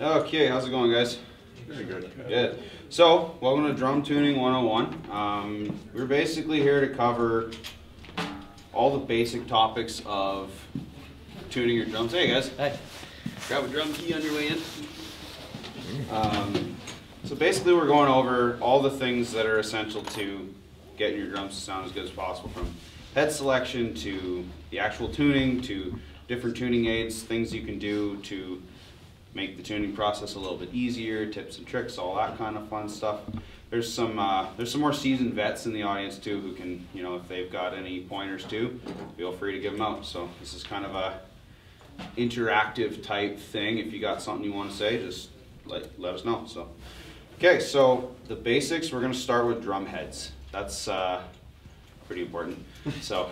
Okay, how's it going, guys? Very good. Good. So, welcome to Drum Tuning 101. We're basically here to cover all the basic topics of tuning your drums. Hey, guys. Hi. Grab a drum key on your way in. So basically we're going over all the things that are essential to getting your drums to sound as good as possible, from head selection to the actual tuning to different tuning aids, things you can do to make the tuning process a little bit easier, tips and tricks, all that kind of fun stuff. There's some more seasoned vets in the audience too who can, you know, if they've got any pointers too, feel free to give them out. So this is kind of a interactive type thing. If you got something you want to say, just let us know. So, okay, so the basics, we're going to start with drum heads. That's pretty important. So,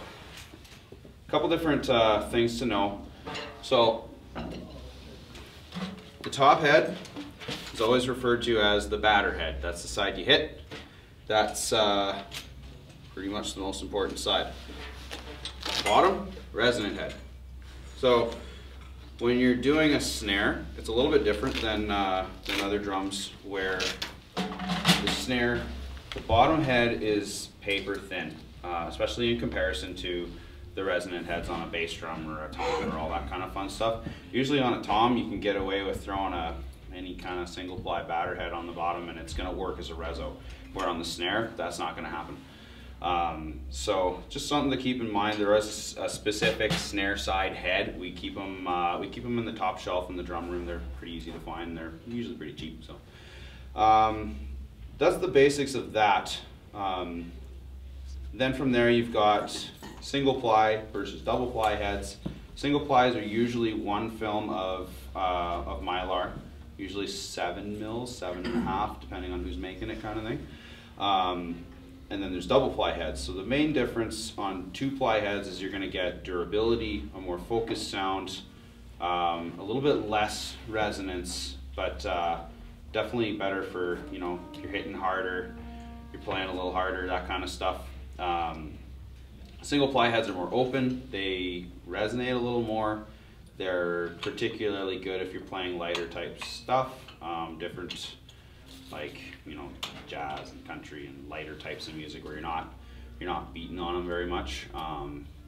a couple different things to know. So, the top head is always referred to as the batter head. That's the side you hit. That's pretty much the most important side. Bottom, resonant head. So, when you're doing a snare, it's a little bit different than other drums, where the snare, the bottom head is paper thin, especially in comparison to the resonant heads on a bass drum or a tom or all that kind of fun stuff. Usually on a tom, you can get away with throwing any kind of single ply batter head on the bottom and it's gonna work as a reso. Where on the snare, that's not gonna happen. So just something to keep in mind. There is a specific snare side head. We keep them in the top shelf in the drum room. They're pretty easy to find. They're usually pretty cheap. So that's the basics of that. Then from there you've got single ply versus double ply heads. Single plies are usually one film of Mylar, usually 7 mils, 7.5, depending on who's making it, kind of thing. And then there's double ply heads. So the main difference on 2-ply heads is you're going to get durability, a more focused sound, a little bit less resonance, but definitely better for, you know, you're hitting harder, you're playing a little harder, that kind of stuff. Single ply heads are more open, they resonate a little more. They're particularly good if you're playing lighter type stuff, different, like, you know, jazz and country and lighter types of music where you're not beating on them very much.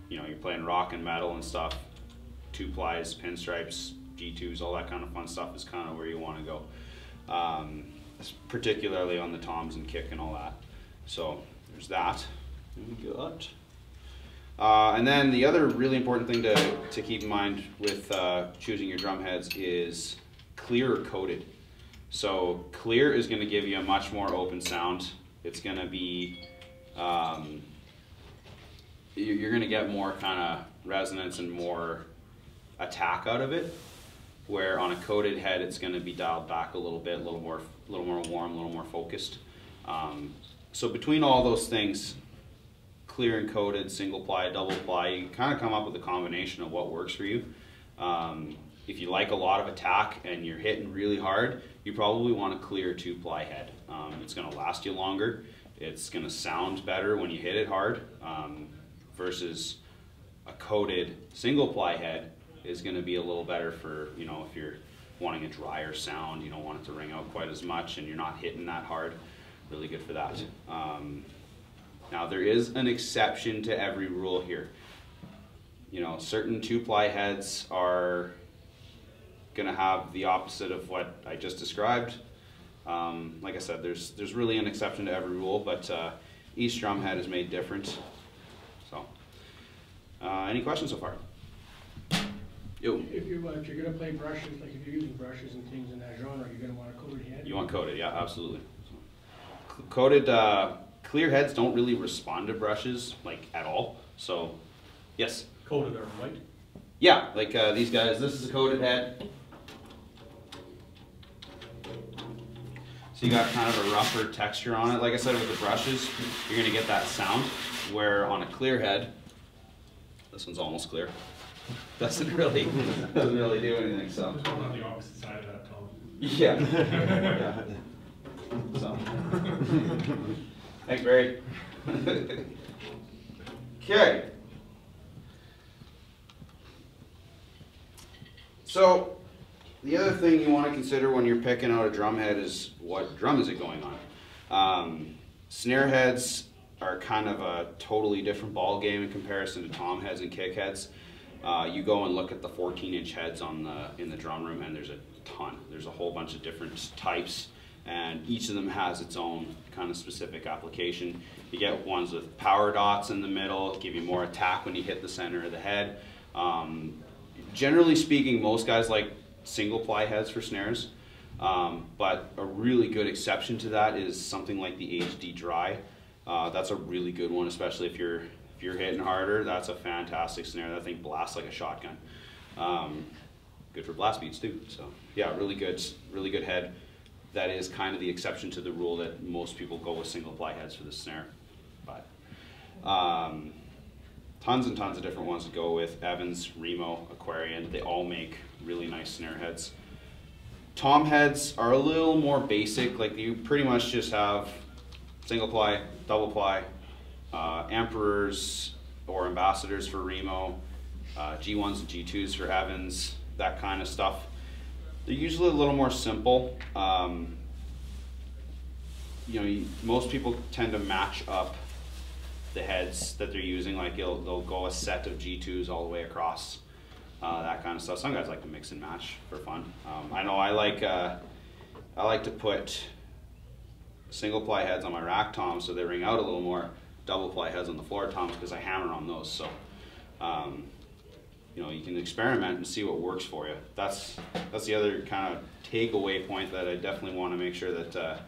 You know, you're playing rock and metal and stuff. 2 plies, pinstripes, G2s, all that kind of fun stuff is kind of where you want to go. Particularly on the toms and kick and all that. So there's that. And then the other really important thing to keep in mind with choosing your drum heads is clear or coated. So clear is going to give you a much more open sound. It's going to be, you're going to get more kind of resonance and more attack out of it. Where on a coated head, it's going to be dialed back a little bit, a little more warm, a little more focused. So between all those things, clear and coated, single ply, double ply, you kind of come up with a combination of what works for you. If you like a lot of attack and you're hitting really hard, you probably want a clear 2-ply head. It's going to last you longer. It's going to sound better when you hit it hard, versus a coated single ply head is going to be a little better for, you know, if you're wanting a drier sound, you don't want it to ring out quite as much and you're not hitting that hard. Really good for that. Now there is an exception to every rule here. You know, certain 2-ply heads are going to have the opposite of what I just described. Like I said, there's really an exception to every rule, but each drum head is made different. So, any questions so far? Yo. If you're going to play brushes, like if you're using brushes and things in that genre, you're going to want a coated head? You want coated, yeah, absolutely. So, coated, clear heads don't really respond to brushes, like, at all. So, yes? Coated or white? Yeah, like these guys, this is a coated head. So you got kind of a rougher texture on it. Like I said, with the brushes, you're going to get that sound, where on a clear head, this one's almost clear, doesn't really do anything. So On the opposite side of that tone. yeah. Yeah. So thanks, Barry. Okay. So the other thing you want to consider when you're picking out a drum head is what drum is it going on. Snare heads are kind of a totally different ball game in comparison to tom heads and kick heads. You go and look at the 14-inch heads in the drum room, and there's a ton. There's a whole bunch of different types, and each of them has its own kind of specific application. You get ones with power dots in the middle, give you more attack when you hit the center of the head. Generally speaking, most guys like single ply heads for snares, but a really good exception to that is something like the HD Dry. That's a really good one, especially if you're hitting harder. That's a fantastic snare. That thing blasts like a shotgun. Good for blast beats too. So yeah, really good head. That is kind of the exception to the rule that most people go with single ply heads for the snare. But tons and tons of different ones to go with. Evans, Remo, Aquarian, they all make really nice snare heads. Tom heads are a little more basic. Like, you pretty much just have single ply, double ply, Emperors or Ambassadors for Remo, G1s and G2s for Evans, that kind of stuff. They're usually a little more simple. Most people tend to match up the heads that they're using. Like, they'll go a set of G2s all the way across, that kind of stuff. Some guys like to mix and match for fun. I know I like to put single ply heads on my rack toms so they ring out a little more, double ply heads on the floor toms because I hammer on those. So you can experiment and see what works for you. That's the other kind of takeaway point that I definitely want to make sure that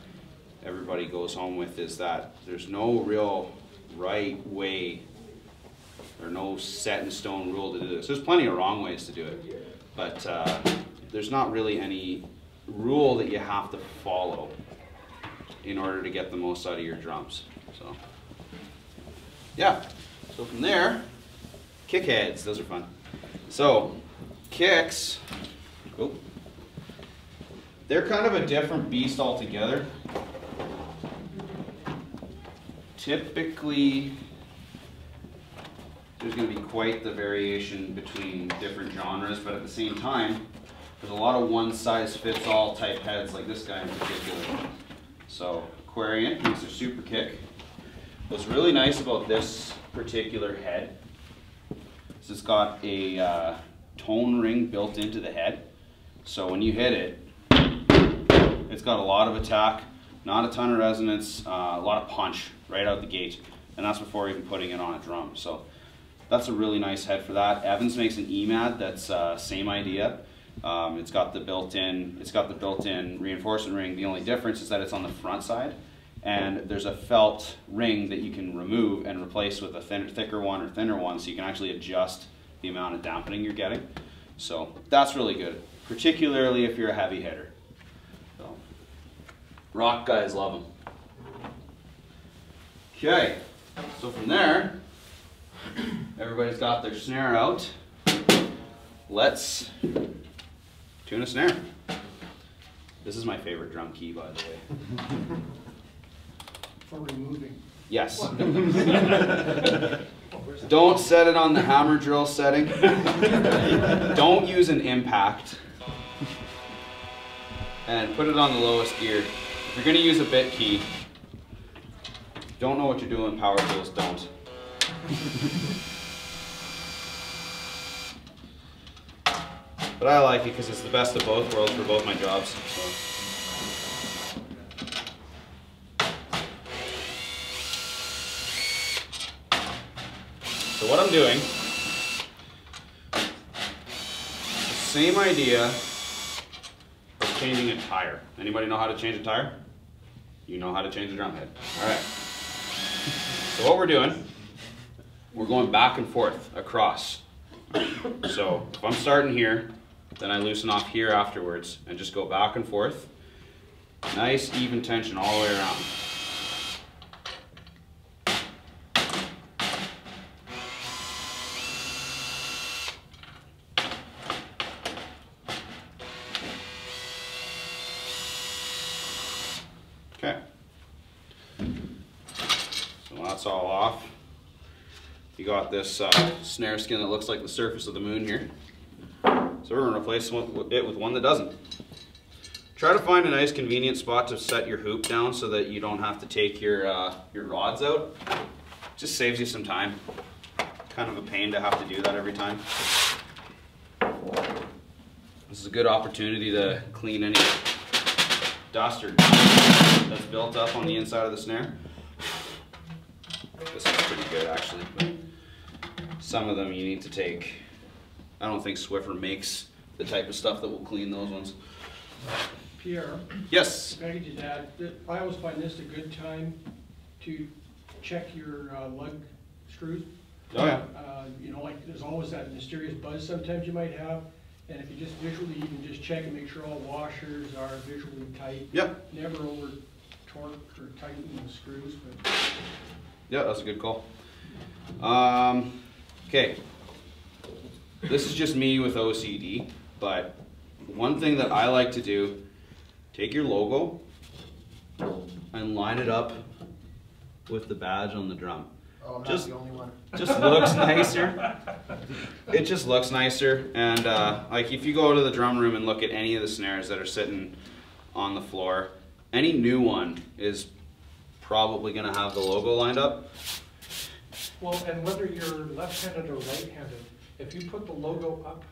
everybody goes home with, is that there's no real right way or no set in stone rule to do this. There's plenty of wrong ways to do it, but there's not really any rule that you have to follow in order to get the most out of your drums. So yeah, so from there, kick heads, those are fun. So kicks, they're kind of a different beast altogether. Typically, there's going to be quite the variation between different genres, but at the same time, there's a lot of one-size-fits-all type heads, like this guy in particular. So Aquarian, he's a super kick. What's really nice about this particular head is it's got a tone ring built into the head. So when you hit it, it's got a lot of attack, not a ton of resonance, a lot of punch right out the gate, and that's before even putting it on a drum. So that's a really nice head for that. Evans makes an EMAD that's same idea. It's got the built-in reinforcement ring. The only difference is that it's on the front side, and there's a felt ring that you can remove and replace with a thicker one or thinner one, so you can actually adjust the amount of dampening you're getting. So that's really good, particularly if you're a heavy hitter. So, rock guys love them. Okay, so from there, everybody's got their snare out. Let's tune a snare. This is my favorite drum key, by the way. For removing. Yes. Don't set it on the hammer drill setting. Don't use an impact. And put it on the lowest gear. If you're going to use a bit key, don't know what you're doing, power tools don't. But I like it because it's the best of both worlds for both my jobs. So what I'm doing, same idea of changing a tire. Anybody know how to change a tire? You know how to change a drum head. All right. So what we're doing, we're going back and forth across. So if I'm starting here, then I loosen off here afterwards and just go back and forth. Nice even tension all the way around. Okay. So that's all off. You got this snare skin that looks like the surface of the moon here. So we're gonna replace it with one that doesn't. Try to find a nice convenient spot to set your hoop down so that you don't have to take your rods out. Just saves you some time. Kind of a pain to have to do that every time. This is a good opportunity to clean any dust or dust that's built up on the inside of the snare. This is pretty good actually, but some of them you need to take. I don't think Swiffer makes the type of stuff that will clean those ones. Pierre? Yes? If I could just add, I always find this a good time to check your lug screws. Oh yeah. You know, like there's always that mysterious buzz sometimes you might have, and if you just visually even just check and make sure all washers are visually tight. Yep. Never over torque or tighten the screws. But Yeah, that's a good call. Okay. This is just me with OCD, but one thing that I like to do, take your logo and line it up with the badge on the drum. Oh, I'm not the only one. Just looks nicer. It just looks nicer. And like if you go to the drum room and look at any of the snares that are sitting on the floor, any new one is probably going to have the logo lined up. Well, and whether you're left-handed or right-handed, if you put the logo up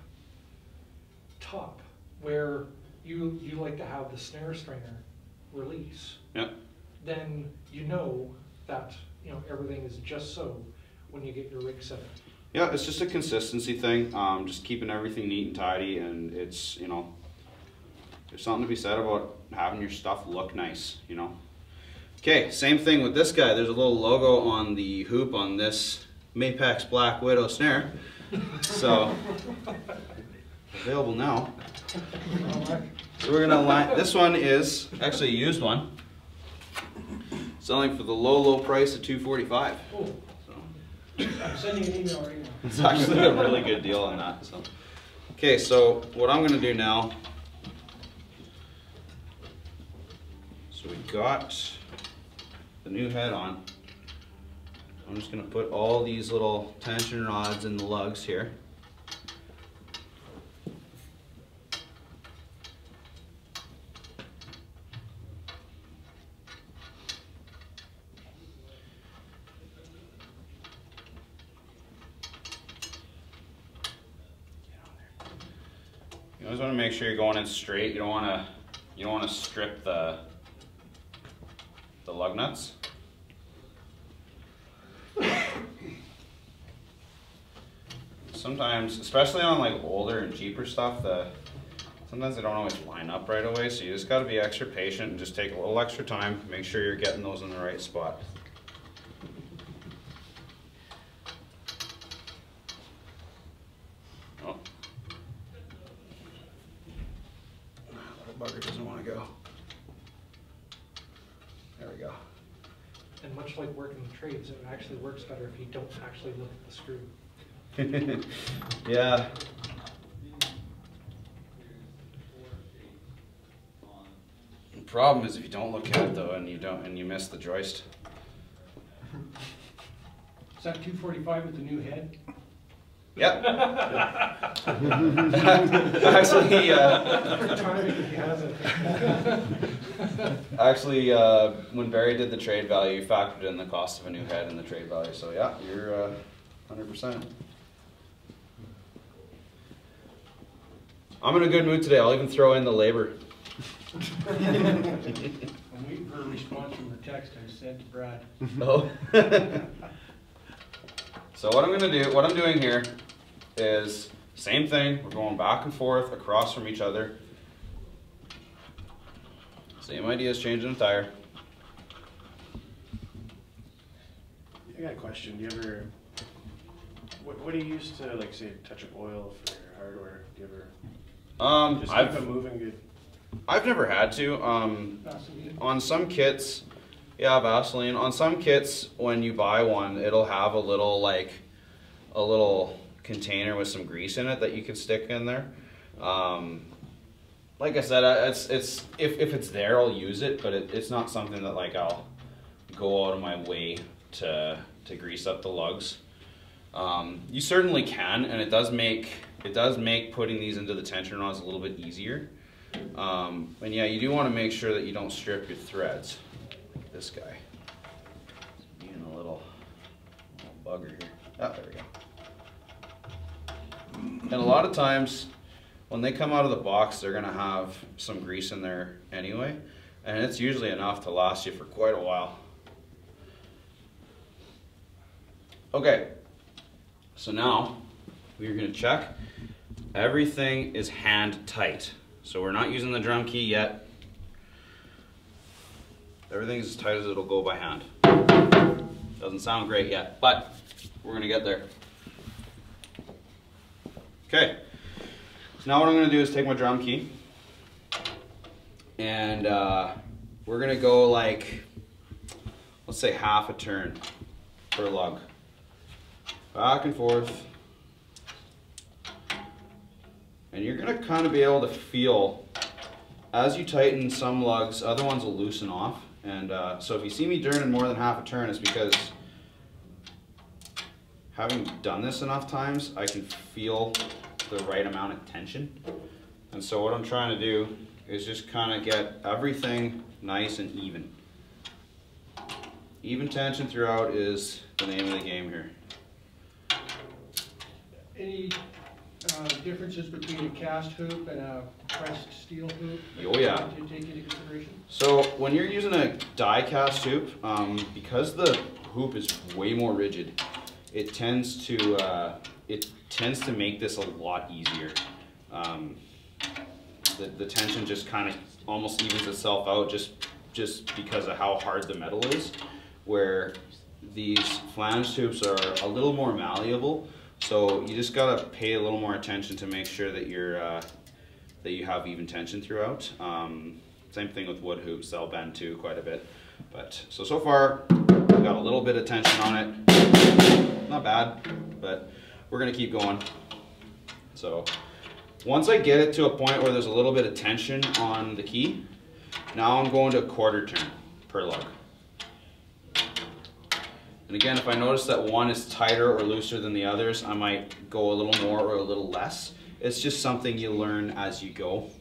top where you like to have the snare strainer release, Yep. then you know that everything is just so when you get your rig set up. Yeah, it's just a consistency thing. Just keeping everything neat and tidy, and it's, there's something to be said about having your stuff look nice, Okay, same thing with this guy. There's a little logo on the hoop on this Mapex Black Widow snare. So, available now. So we're gonna line, this one is actually a used one. Selling for the low price of $245. oh, So I'm sending an email right now. it's actually a really good deal on that. So, okay, so what I'm gonna do now. So we got the new head on. I'm just gonna put all these little tension rods in the lugs here. You always want to make sure you're going in straight. You don't want to strip the lug nuts. Sometimes, especially on like older and cheaper stuff, sometimes they don't always line up right away. So you just got to be extra patient and just take a little extra time. Make sure you're getting those in the right spot. Oh. Bugger doesn't want to go. There we go. And much like working the trades, it actually works better if you don't actually look at the screw. Yeah. The problem is if you don't look at it though, and you miss the joist. Is that 245 with the new head? Yep. Actually, when Barry did the trade value, he factored in the cost of a new head and the trade value. So yeah, you're 100%. I'm in a good mood today. I'll even throw in the labor. I'm waiting for a response from the text I sent to Brad. Oh. So what I'm doing here is same thing. We're going back and forth across from each other. Same idea as changing a tire. I got a question. Do you ever, what do you use to, like, say, touch up oil for your hardware? Do you ever just keep it moving good? I've never had to. Vaseline. On some kits, yeah, Vaseline. On some kits, when you buy one, it'll have a little container with some grease in it that you can stick in there. Like I said, if it's there, I'll use it, but it's not something that like I'll go out of my way to grease up the lugs. You certainly can, and it does make it does make putting these into the tension rods a little bit easier. And yeah, you do want to make sure that you don't strip your threads. Like this guy. He's being a little bugger here. Oh, there we go. And a lot of times, when they come out of the box, they're going to have some grease in there anyway. And it's usually enough to last you for quite a while. Okay, so now we're going to check. Everything is hand tight. So we're not using the drum key yet. Everything's as tight as it'll go by hand. Doesn't sound great yet, but we're going to get there. Okay, so now what I'm going to do is take my drum key and we're going to go like, let's say half a turn per lug. Back and forth. And you're going to kind of be able to feel, as you tighten some lugs, other ones will loosen off. And so if you see me turning more than half a turn, it's because having done this enough times, I can feel the right amount of tension. And so what I'm trying to do is just kind of get everything nice and even. Even tension throughout is the name of the game here. Any differences between a cast hoop and a pressed steel hoop? Oh yeah. To take into consideration? So when you're using a die cast hoop, because the hoop is way more rigid, it tends to make this a lot easier. The tension just kind of almost evens itself out just because of how hard the metal is, where these flange hoops are a little more malleable. So you just gotta pay a little more attention to make sure that you have even tension throughout. Same thing with wood hoops; they'll bend too quite a bit. But so far, we've got a little bit of tension on it. Not bad, but we're gonna keep going. So once I get it to a point where there's a little bit of tension on the key, now I'm going to a quarter turn per lug. And again, if I notice that one is tighter or looser than the others, I might go a little more or a little less. It's just something you learn as you go.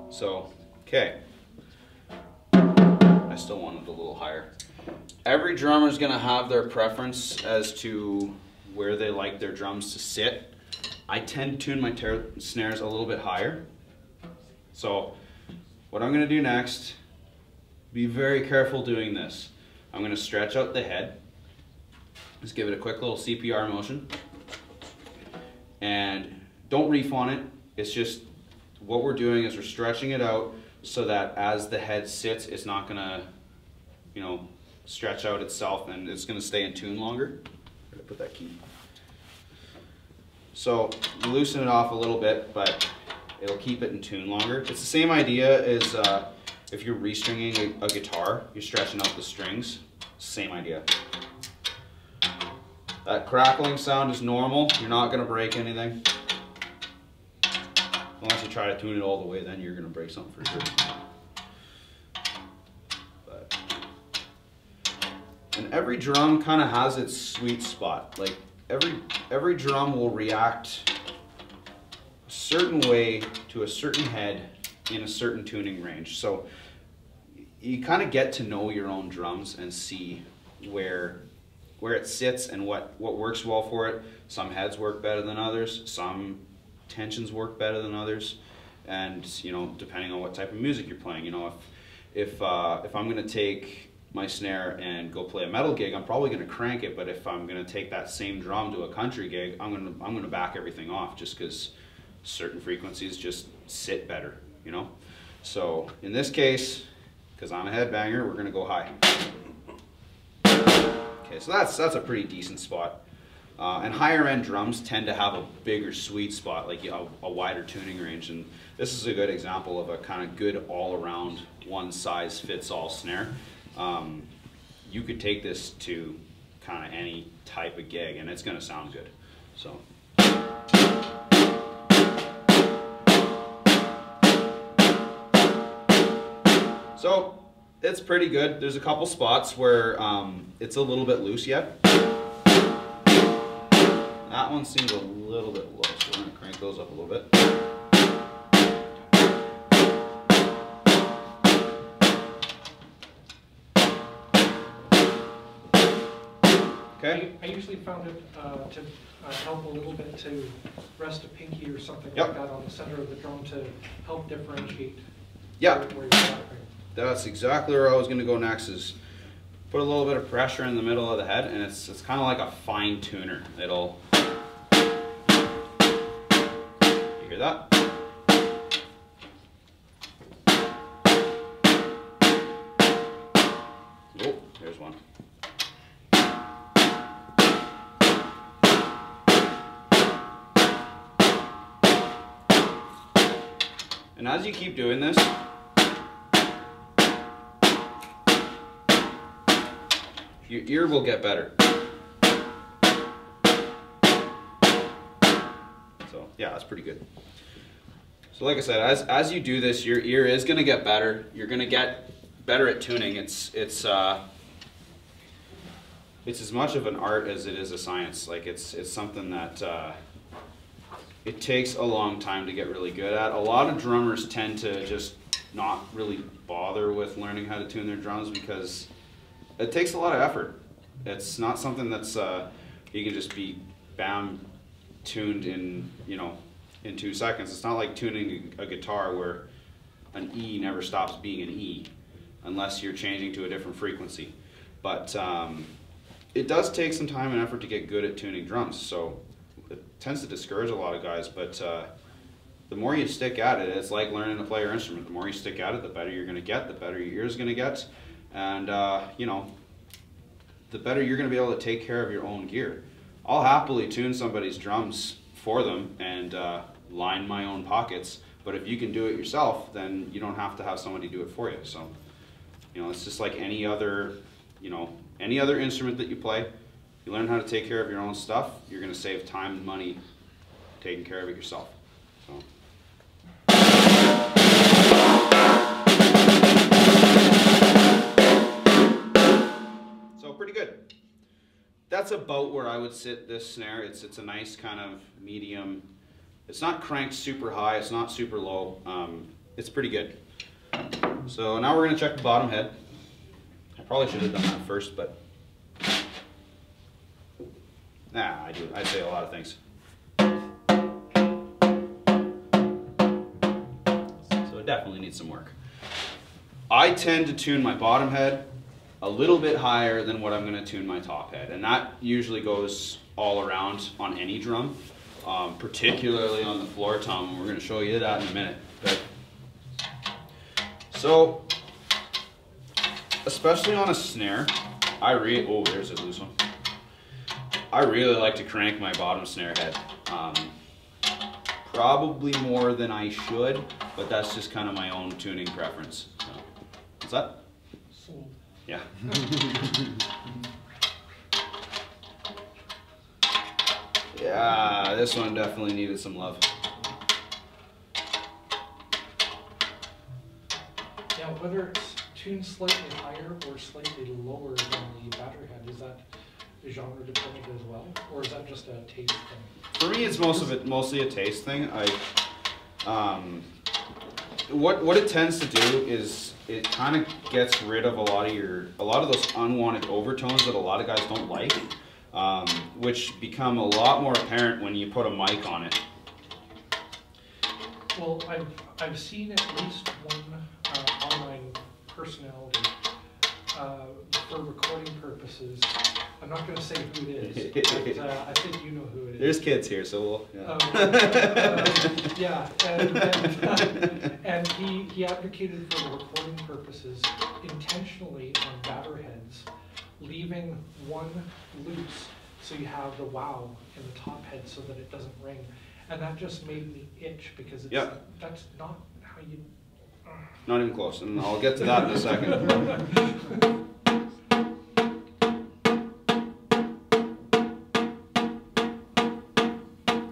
So, okay. I still want it a little higher. Every drummer is going to have their preference as to where they like their drums to sit. I tend to tune my snares a little bit higher. So, what I'm going to do next, be very careful doing this. I'm going to stretch out the head. Just give it a quick little CPR motion. And don't reef on it. It's just, what we're doing is we're stretching it out so that as the head sits, it's not going to, stretch out itself, and it's going to stay in tune longer. I'm going to put that key. So you loosen it off a little bit, but it'll keep it in tune longer. It's the same idea as if you're restringing a guitar, you're stretching out the strings. Same idea. That crackling sound is normal. You're not going to break anything. Unless you try to tune it all the way, then you're going to break something for sure. And every drum kind of has its sweet spot. Like every drum will react a certain way to a certain head in a certain tuning range. So you kind of get to know your own drums and see where it sits and what works well for it. Some heads work better than others. Some tensions work better than others. And depending on what type of music you're playing, if I'm going to take my snare and go play a metal gig, I'm probably going to crank it. But if I'm going to take that same drum to a country gig, I'm going to back everything off, just because certain frequencies just sit better, So in this case, because I'm a headbanger, we're going to go high. Okay, so that's a pretty decent spot. And higher end drums tend to have a bigger sweet spot, like a wider tuning range. And this is a good example of a kind of good all around one size fits all snare. You could take this to kind of any type of gig and it's going to sound good. So it's pretty good. There's a couple spots where it's a little bit loose yet. That one seems a little bit low, so we're going to crank those up a little bit. Okay. I usually found it to help a little bit to rest a pinky or something Yep. like that on the center of the drum to help differentiate Yeah. where you're at. That's exactly where I was going to go next, is put a little bit of pressure in the middle of the head, and it's kind of like a fine tuner. It'll, you hear that? Oh, there's one. And as you keep doing this, your ear will get better. So yeah, that's pretty good. So like I said, as you do this, your ear is going to get better. You're going to get better at tuning. It's as much of an art as it is a science. Like it's something that it takes a long time to get really good at. A lot of drummers tend to just not really bother with learning how to tune their drums because it takes a lot of effort. It's not something that's you can just be bam tuned in, you know, in 2 seconds. It's not like tuning a guitar where an E never stops being an E unless you're changing to a different frequency. But it does take some time and effort to get good at tuning drums. So it tends to discourage a lot of guys, but the more you stick at it, it's like learning to play your instrument. The more you stick at it, the better you're going to get, the better your ear's going to get, and you know, the better you're going to be able to take care of your own gear. I'll happily tune somebody's drums for them and line my own pockets, but if you can do it yourself, then you don't have to have somebody do it for you. So, you know, it's just like any other, you know, any other instrument that you play. You learn how to take care of your own stuff, you're going to save time and money taking care of it yourself. So. So pretty good. That's about where I would sit this snare. It's a nice kind of medium. It's not cranked super high, it's not super low. It's pretty good. So now we're going to check the bottom head. I probably should have done that first, but nah, I say a lot of things. So it definitely needs some work. I tend to tune my bottom head a little bit higher than what I'm going to tune my top head, and that usually goes all around on any drum, particularly on the floor tom, and we're going to show you that in a minute. Okay? So, especially on a snare, oh, there's a loose one. I really like to crank my bottom snare head. Probably more than I should, but that's just kind of my own tuning preference. So, what's that? Sold. Yeah. Yeah, this one definitely needed some love. Now, whether it's tuned slightly higher or slightly lower than the batter head, is that genre dependent as well, or is that just a taste thing? For me, it's mostly a taste thing. What it tends to do is it kind of gets rid of a lot of those unwanted overtones that a lot of guys don't like, which become a lot more apparent when you put a mic on it. Well, I've seen at least one online personality for recording purposes. I'm not going to say who it is, but I think you know who it is. There's kids here, so we'll... Yeah. And he advocated for recording purposes intentionally on batter heads, leaving one loose so you have the wow in the top head so that it doesn't ring. And that just made me itch because that's not how you... Not even close, and I'll get to that in a second.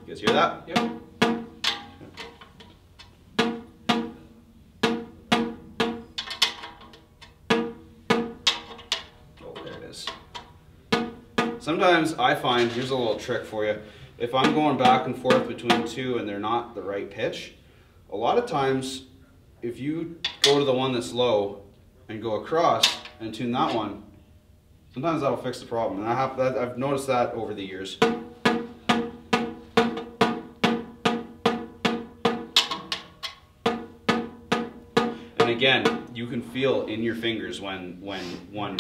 You guys hear that? Yep. Oh, there it is. Sometimes I find, here's a little trick for you, if I'm going back and forth between two and they're not the right pitch, a lot of times if you go to the one that's low and go across and tune that one, sometimes that'll fix the problem. And I've noticed that over the years. And again, you can feel in your fingers when one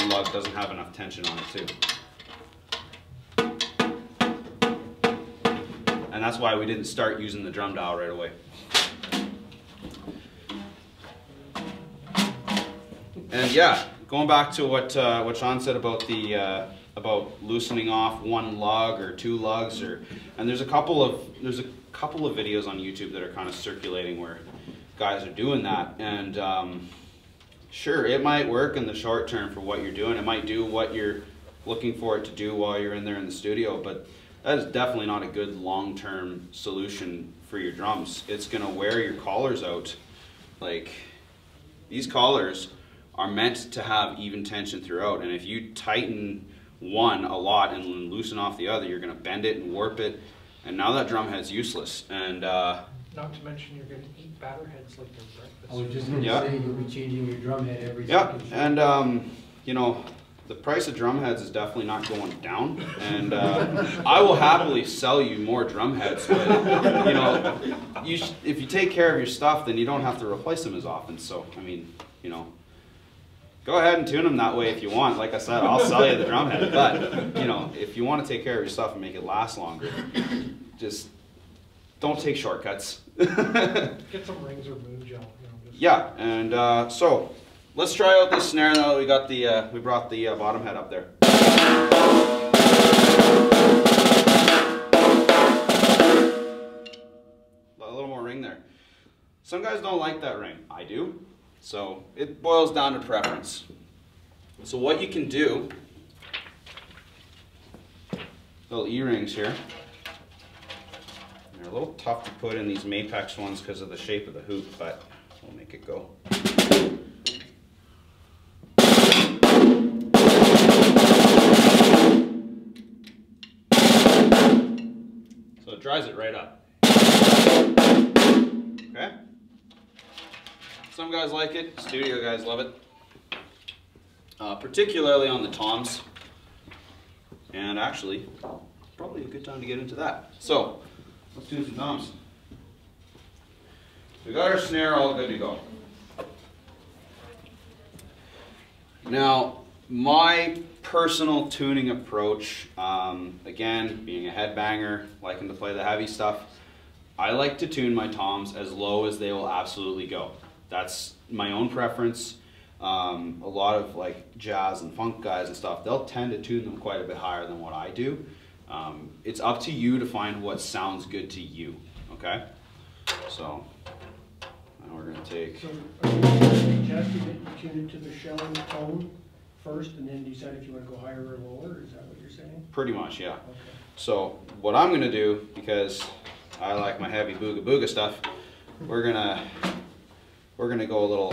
lug doesn't have enough tension on it too. And that's why we didn't start using the drum dial right away. And yeah, going back to what Sean said about the about loosening off one lug or two lugs, and there's a couple of videos on YouTube that are kind of circulating where guys are doing that, and sure, it might work in the short term for what you're doing. It might do what you're looking for it to do while you're in there in the studio, but that is definitely not a good long-term solution for your drums. It's gonna wear your collars out. Like, these collars are meant to have even tension throughout, and if you tighten one a lot and loosen off the other, you're gonna bend it and warp it, and now that drum head's useless. And not to mention you're going to eat batter heads like their breakfast. I was just going to say, you'll be changing your drum head every yeah, second. and you know, the price of drum heads is definitely not going down, and I will happily sell you more drum heads, but you know, if you take care of your stuff, then you don't have to replace them as often. So, I mean, you know, go ahead and tune them that way if you want. Like I said, I'll sell you the drum head, but you know, if you want to take care of your stuff and make it last longer, just don't take shortcuts. Get some rings or moon gel. You know, just yeah, and so let's try out this snare now that we got the we brought the bottom head up there. A little more ring there. Some guys don't like that ring. I do. So it boils down to preference. So what you can do, little E-rings here. They're a little tough to put in these Mapex ones because of the shape of the hoop, but we'll make it go. So it dries it right up. Okay? Some guys like it, studio guys love it. Particularly on the toms. And actually, probably a good time to get into that. So, let's do some toms. We got our snare all good to go. Now, my personal tuning approach, again, being a headbanger, liking to play the heavy stuff, I like to tune my toms as low as they will absolutely go. That's my own preference. A lot of like jazz and funk guys and stuff, they'll tend to tune them quite a bit higher than what I do. It's up to you to find what sounds good to you, okay? So, now we're gonna take... So, are you suggesting that you tune it to the shelling tone first and then decide if you want to go higher or lower? Is that what you're saying? Pretty much, yeah. Okay. So, what I'm gonna do, because I like my heavy booga booga stuff, we're gonna go a little,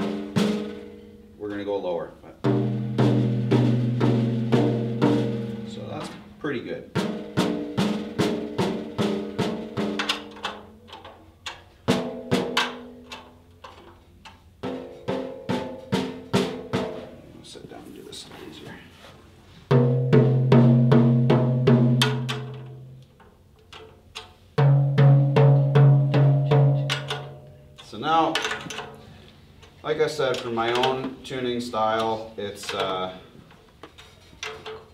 we're gonna go lower. So that's pretty good. I'll sit down and do this a little easier. So now, like I said, for my own tuning style, it's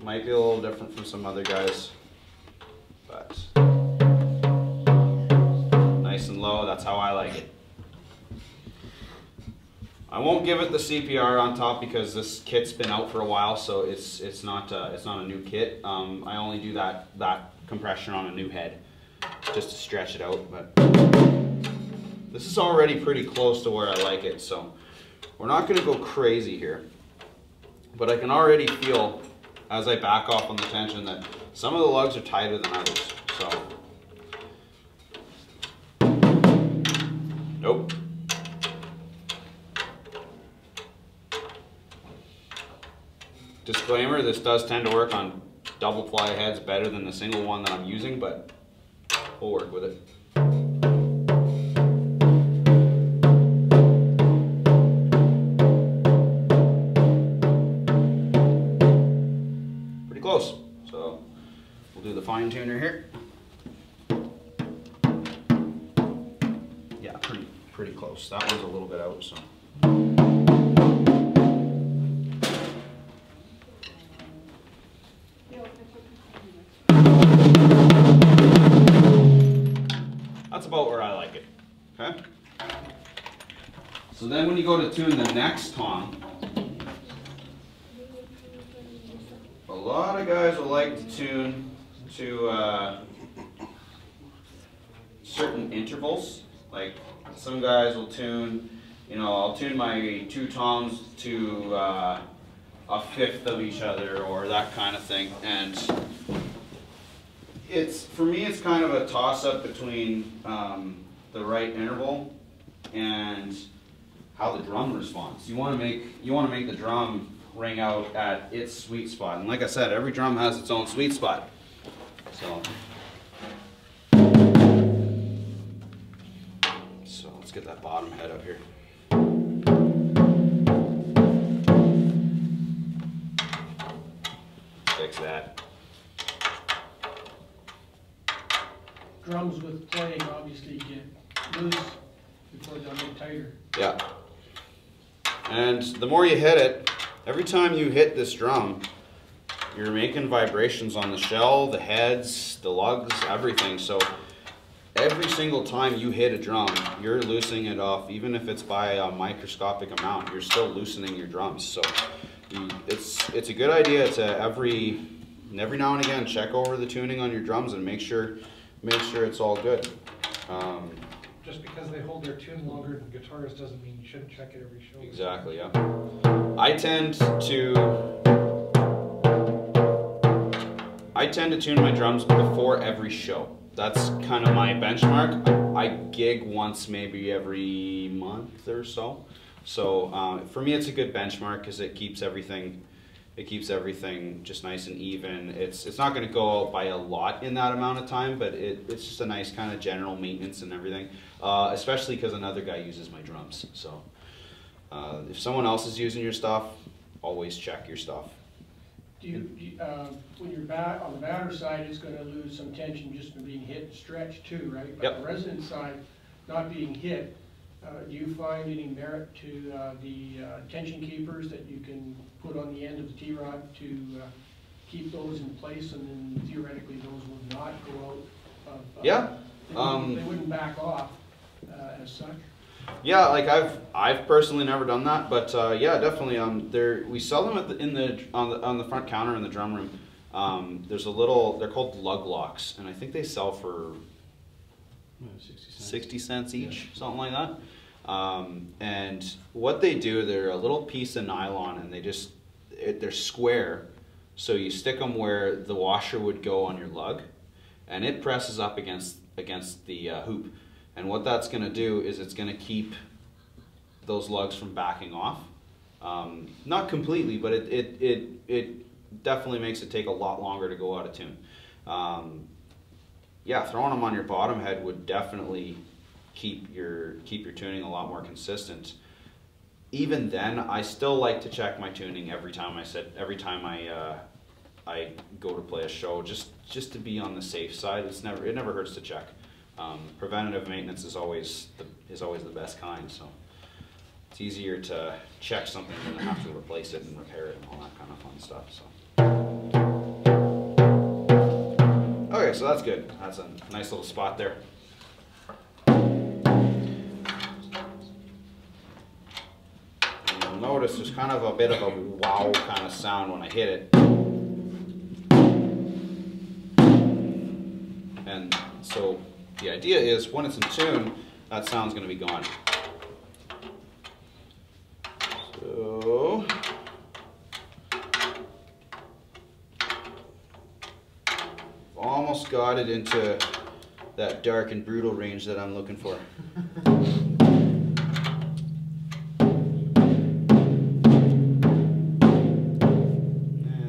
might be a little different from some other guys, but nice and low, that's how I like it. I won't give it the CPR on top because this kit's been out for a while, so it's not a new kit. I only do that compression on a new head just to stretch it out, but this is already pretty close to where I like it, so we're not going to go crazy here. But I can already feel, as I back off on the tension, that some of the lugs are tighter than others. So, nope. Disclaimer, this does tend to work on double ply head's better than the single one that I'm using, but we'll work with it. Pretty close. So we'll do the fine tuner here. Yeah, pretty close. That one's a little bit out, so. That's about where I like it, okay? So then when you go to tune the next tom, a lot of guys will like to tune to certain intervals. Like some guys will tune, you know, I'll tune my two toms to a fifth of each other or that kind of thing. And for me, it's kind of a toss-up between the right interval and how the drum responds. You want to make the drum ring out at its sweet spot. And like I said, every drum has its own sweet spot. So let's get that bottom head up here. Fix that. Drums with playing obviously get loose before they'll get tighter. Yeah. And the more you hit it, every time you hit this drum, you're making vibrations on the shell, the heads, the lugs, everything. So every single time you hit a drum, you're loosening it off. Even if it's by a microscopic amount, you're still loosening your drums. So it's a good idea to every now and again check over the tuning on your drums and make sure it's all good. Just because they hold their tune longer than guitars doesn't mean you shouldn't check it every show. Exactly, yeah. I tend to tune my drums before every show. That's kind of my benchmark. I gig once maybe every month or so. So for me it's a good benchmark because it keeps everything just nice and even. It's not going to go out by a lot in that amount of time, but it's just a nice kind of general maintenance and everything, especially because another guy uses my drums. So if someone else is using your stuff, always check your stuff. When you're on the batter side, it's going to lose some tension just from being hit and stretched too, right? But Yep. the resonant side, not being hit, do you find any merit to the tension keepers that you can put on the end of the T-rod to keep those in place, and then theoretically those would not go out of, Yeah. they wouldn't back off as such? Yeah, like I've personally never done that, but yeah, definitely. We sell them on the front counter in the drum room. There's they're called lug locks, and I think they sell for 60 cents each, something like that. And what they do, they're a little piece of nylon, and they're square, so you stick them where the washer would go on your lug, and it presses up against the hoop. And what that's going to do is it's going to keep those lugs from backing off. Not completely, but it definitely makes it take a lot longer to go out of tune. Yeah, throwing them on your bottom head would definitely keep your tuning a lot more consistent. Even then, I still like to check my tuning every time I go to play a show, just to be on the safe side. It never hurts to check. Preventative maintenance is always the best kind, so it's easier to check something than to have to replace it and repair it and all that kind of fun stuff. So okay, so that's good. That's a nice little spot there. And you'll notice there's kind of a bit of a wow kind of sound when I hit it. And so the idea is when it's in tune, that sound's going to be gone. So almost got it into that dark and brutal range that I'm looking for. And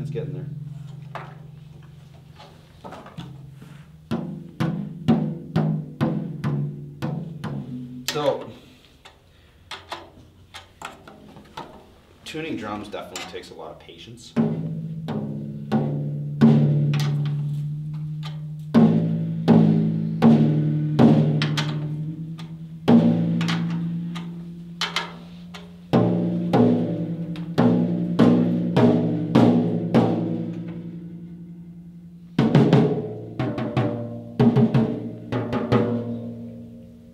it's getting there. So, tuning drums definitely takes a lot of patience.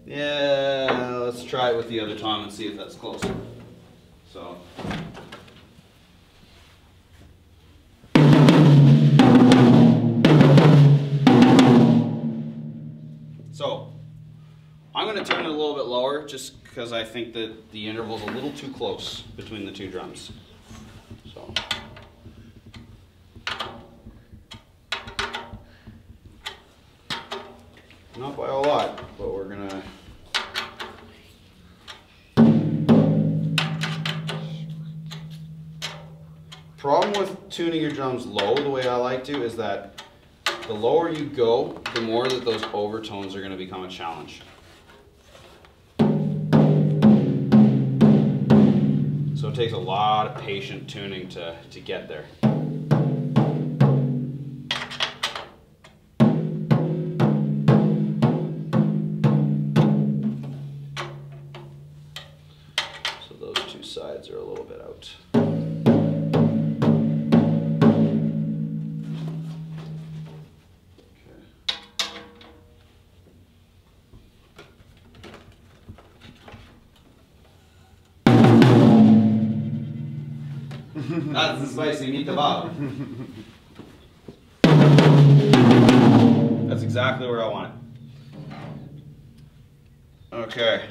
Yeah, let's try it with the other tom and see if that's closer. So I'm going to turn it a little bit lower just because I think that the interval's a little too close between the two drums. So. Not by a lot, but we're going to. Problem with tuning your drums low, the way I like to, is that the lower you go, the more that those overtones are going to become a challenge. So it takes a lot of patient tuning to get there. So those two sides are a little bit out. That's the spicy meatball. That's exactly where I want it. Okay.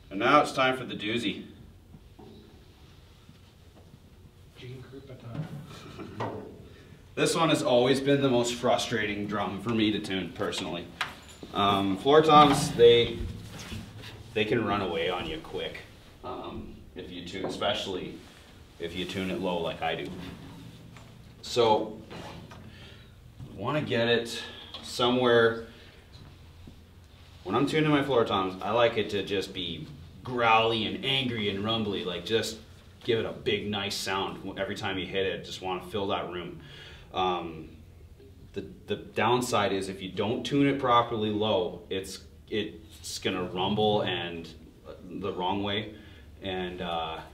And now it's time for the doozy. This one has always been the most frustrating drum for me to tune personally. Floor toms, they can run away on you quick if you tune, especially if you tune it low like I do. So, want to get it somewhere. When I'm tuning my floor toms, I like it to just be growly and angry and rumbly, like just give it a big nice sound every time you hit it. Just want to fill that room. The downside is if you don't tune it properly low, it's gonna rumble and the wrong way, and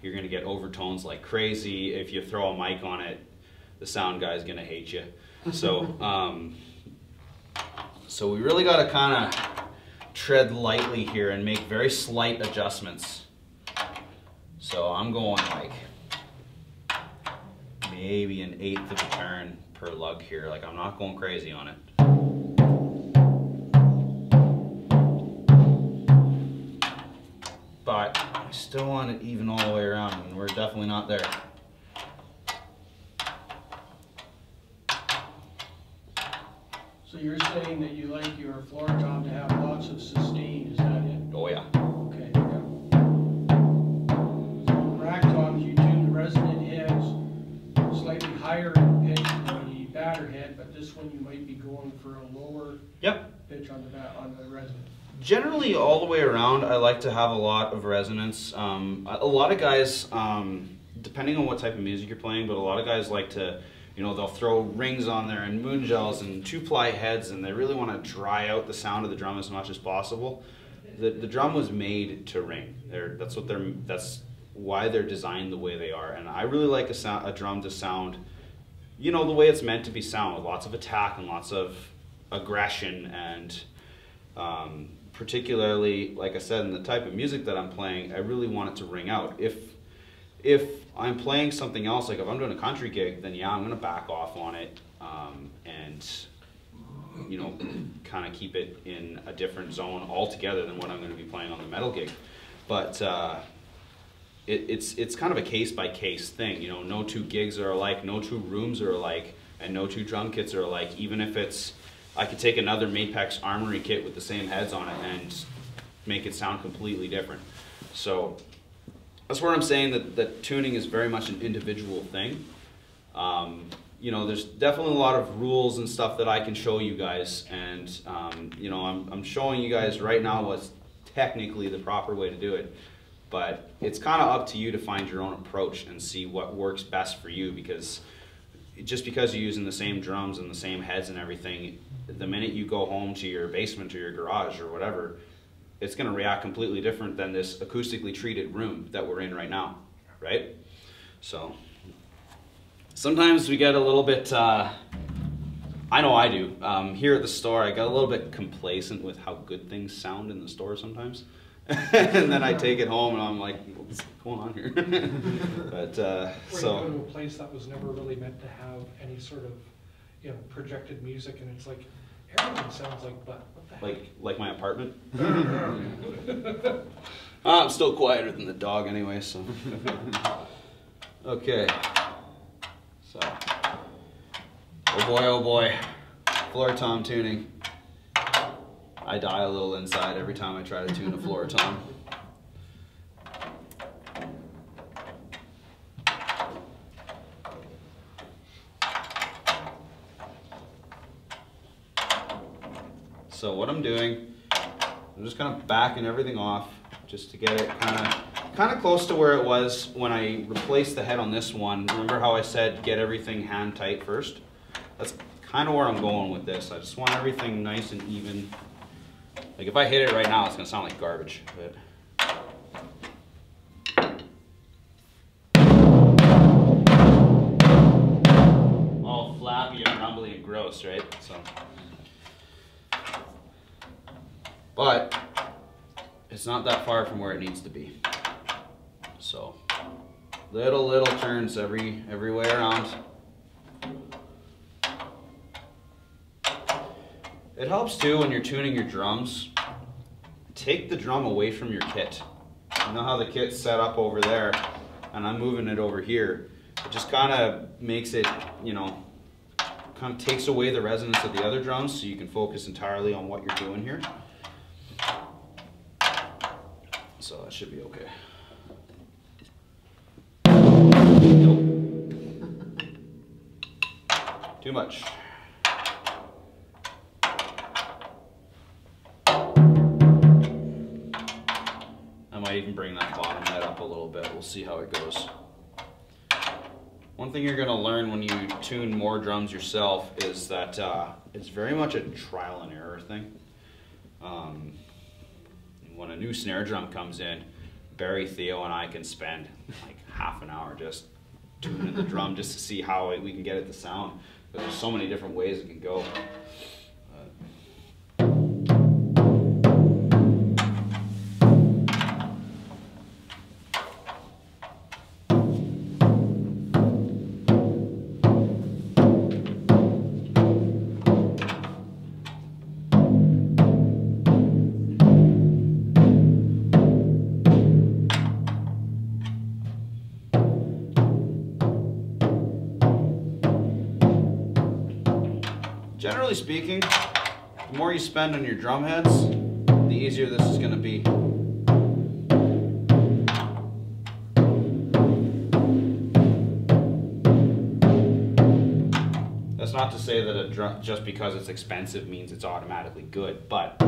you're gonna get overtones like crazy. If you throw a mic on it, the sound guy's gonna hate you. So so we really gotta kind of tread lightly here and make very slight adjustments. So I'm going like maybe an 1/8 of a turn per lug here. Like I'm not going crazy on it. But I still want it even all the way around, and we're definitely not there. So you're saying that you like your floor tom to have lots of sustain, is that it? Oh yeah. Okay, yeah. So rack toms, you tune the resonant heads slightly higher in pitch than the batter head, but this one you might be going for a lower pitch on the resonant. Generally, all the way around, I like to have a lot of resonance. A lot of guys, depending on what type of music you're playing, but a lot of guys like to, you know, they'll throw rings on there and moon gels and 2-ply heads, and they really want to dry out the sound of the drum as much as possible. The drum was made to ring. That's why they're designed the way they are. And I really like a drum to sound, you know, the way it's meant to be sound, with lots of attack and lots of aggression, and particularly, like I said, in the type of music that I'm playing, I really want it to ring out. If I'm playing something else, like if I'm doing a country gig, then yeah, I'm gonna back off on it and, you know, kind of keep it in a different zone altogether than what I'm gonna be playing on the metal gig. But it's kind of a case-by-case thing. You know, no two gigs are alike, no two rooms are alike, and no two drum kits are alike. Even if it's, I could take another Mapex Armory kit with the same heads on it and make it sound completely different. So that's where I'm saying that tuning is very much an individual thing. you know, there's definitely a lot of rules and stuff that I can show you guys, and you know, I'm showing you guys right now what's technically the proper way to do it, but it's kind of up to you to find your own approach and see what works best for you, because just because you're using the same drums and the same heads and everything, the minute you go home to your basement or your garage or whatever, it's going to react completely different than this acoustically treated room that we're in right now, right? So sometimes we get a little bit, I know I do, here at the store I get a little bit complacent with how good things sound in the store sometimes. And then I take it home and I'm like, what's going on here? But Or so you go to a place that was never really meant to have any sort of, you know, projected music, and it's like everything sounds like butt. What the heck? like my apartment. I'm still quieter than the dog anyway, so. Okay. So. Oh boy. Floor tom tuning. I die a little inside every time I try to tune a floor tom. So what I'm doing, I'm just kind of backing everything off just to get it kind of close to where it was when I replaced the head on this one. Remember how I said get everything hand tight first? That's kind of where I'm going with this. I just want everything nice and even. Like if I hit it right now, it's gonna sound like garbage. But all flappy and rumbly and gross, right? So, but it's not that far from where it needs to be. So little turns every way around. It helps too when you're tuning your drums. Take the drum away from your kit. You know how the kit's set up over there and I'm moving it over here. It just kind of makes it, you know, kind of takes away the resonance of the other drums so you can focus entirely on what you're doing here. So that should be okay. Nope. Too much. I might even bring that bottom head up a little bit. We'll see how it goes. One thing you're going to learn when you tune more drums yourself is that it's very much a trial and error thing. When a new snare drum comes in, Barry, Theo, and I can spend like half an hour just tuning the drum just to see how we can get it to sound. But there's so many different ways it can go. Generally speaking, the more you spend on your drum heads, the easier this is going to be. That's not to say that a drum, just because it's expensive means it's automatically good, but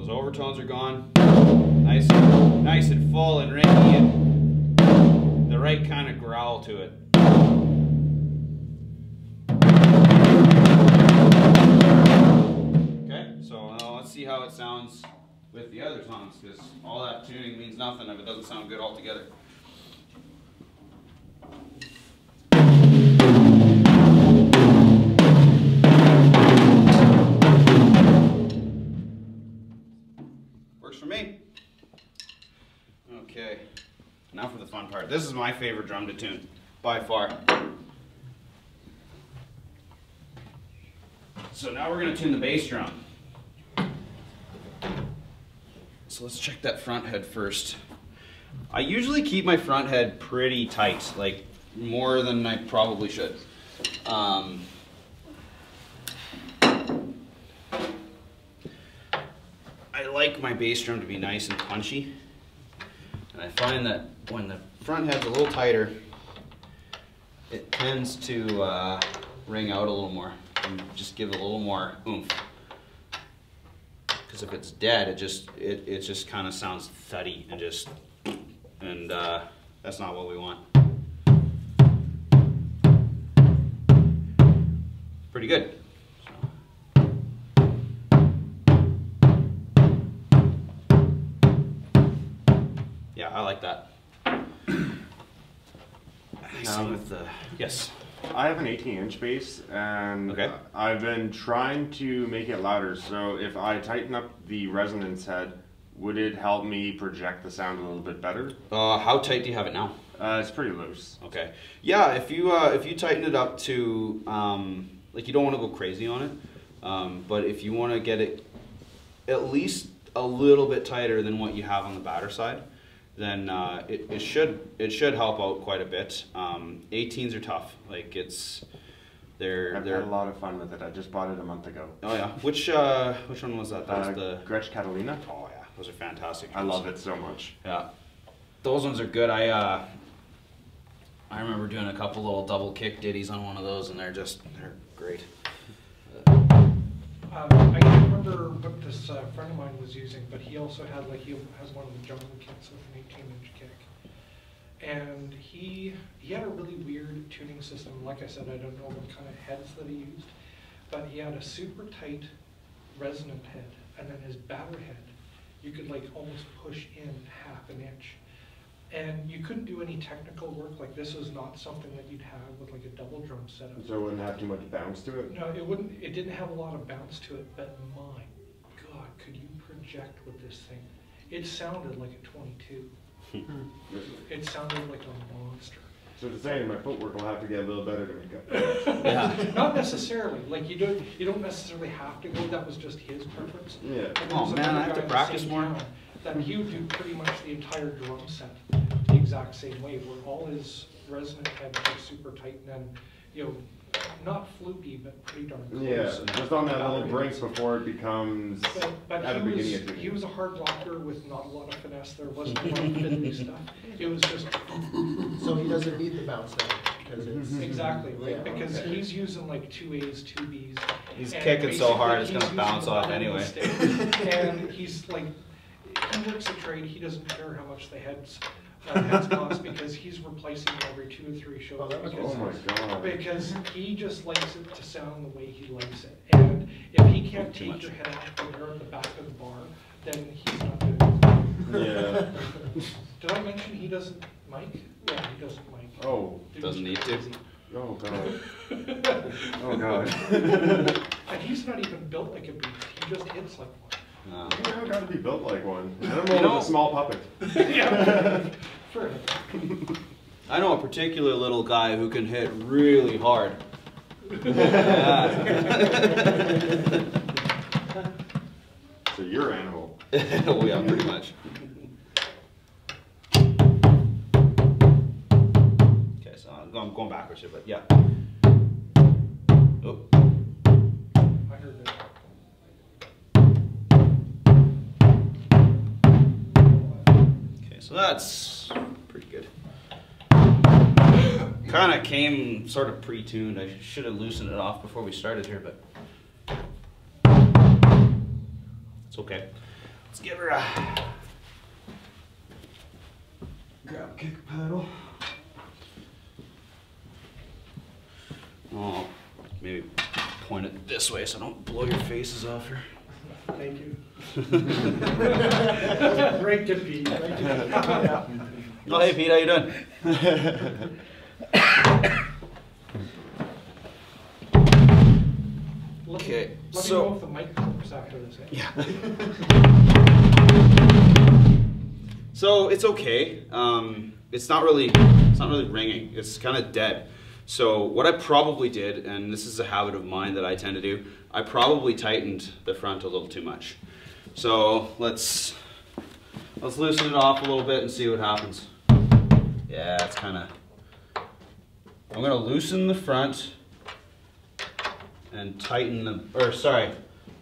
overtones are gone. Nice and full and ringy and the right kind of growl to it. Okay, so let's see how it sounds with the other tones, because all that tuning means nothing if it doesn't sound good altogether. For me. Okay, now for the fun part. This is my favorite drum to tune, by far. So now we're going to tune the bass drum. So So let's check that front head first. I usually keep my front head pretty tight, like more than I probably should. I like my bass drum to be nice and punchy, and I find that when the front head's a little tighter, it tends to ring out a little more and just give it a little more oomph. Because if it's dead, it just kind of sounds thuddy and that's not what we want. Pretty good. Yeah, I like that. Same with the, yes. I have an 18-inch bass, and okay. I've been trying to make it louder. So if I tighten up the resonance head, would it help me project the sound a little bit better? How tight do you have it now? It's pretty loose. Okay. Yeah, if you tighten it up to like, you don't want to go crazy on it, but if you want to get it at least a little bit tighter than what you have on the batter side, then it should help out quite a bit. 18s are tough. Like, they're I've had a lot of fun with it. I just bought it a month ago. Oh yeah. Which one was that? That was the Gretsch Catalina. Oh yeah, those are fantastic. I love it so much. Yeah, those ones are good. I remember doing a couple little double kick ditties on one of those, and they're great. I can't remember what this friend of mine was using, but he also had, like, he has one of the jungle kicks with an 18-inch kick. And he had a really weird tuning system. Like I said, I don't know what kind of heads that he used, but he had a super tight resonant head, and then his batter head, you could, like, almost push in half an inch. And you couldn't do any technical work. Like, this was not something that you'd have with, like, a double drum setup. So it wouldn't have too much bounce to it? No, it wouldn't. It didn't have a lot of bounce to it, but my God, could you project with this thing? It sounded like a 22. It sounded like a monster. So to say, my footwork will have to get a little better to make up. Yeah. Not necessarily. Like, you don't necessarily have to go. That was just his preference. Yeah. And Oh there was man, I another have to guy in the practice same more. town that he would do pretty much the entire drum set the exact same way, where all his resonant heads were super tight, and then, you know, not fluky, but pretty darn close. Yeah, just on that little brink before it becomes But at the beginning of he was a hard blocker with not a lot of finesse. There wasn't a lot of fiddly stuff. It was just So he doesn't need the bounce down because it's exactly right, Yeah, because okay. he's using like 2 A's, 2 B's. He's and kicking so hard it's basically gonna bounce he's using off one anyway. mistake. And he's like, he works a trade. He doesn't care how much the heads cost, because he's replacing them every 2 or 3 shows. Oh, that was Oh my god. Because he just likes it to sound the way he likes it. And if he can't Too take much. your head out when you're at the back of the bar, then he's not doing it. Yeah. Did I mention he doesn't mic? Yeah, he doesn't mic. Oh. Doesn't need to. Oh god. Oh god. And he's not even built like a beast. He just hits like one. You don't got to be built like one. I don't You know, know- a small puppet. Yeah, fair enough. I know a particular little guy who can hit really hard. Yeah. So you're animal. Oh yeah, pretty much. Okay, so I'm going backwards here, but yeah. Oh. I heard that. Okay, so that's pretty good. Kind of came sort of pre-tuned. I should have loosened it off before we started here, but it's okay. Let's give her a grab kick pedal. Oh, maybe point it this way so I don't blow your faces off here. Thank you. Great to be. Oh, hey Pete, how you doing? Okay, Let me so know if the mic works after this. yeah. So it's okay. It's not really ringing. It's kind of dead. So what I probably did, and this is a habit of mine that I tend to do, I probably tightened the front a little too much. So let's let's loosen it off a little bit and see what happens. Yeah, it's kind of, I'm gonna loosen the front and tighten the, or sorry,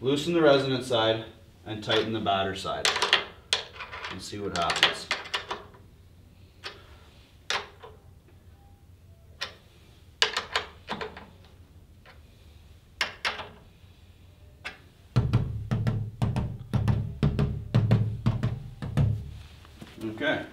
loosen the resonant side and tighten the batter side and see what happens. Okay.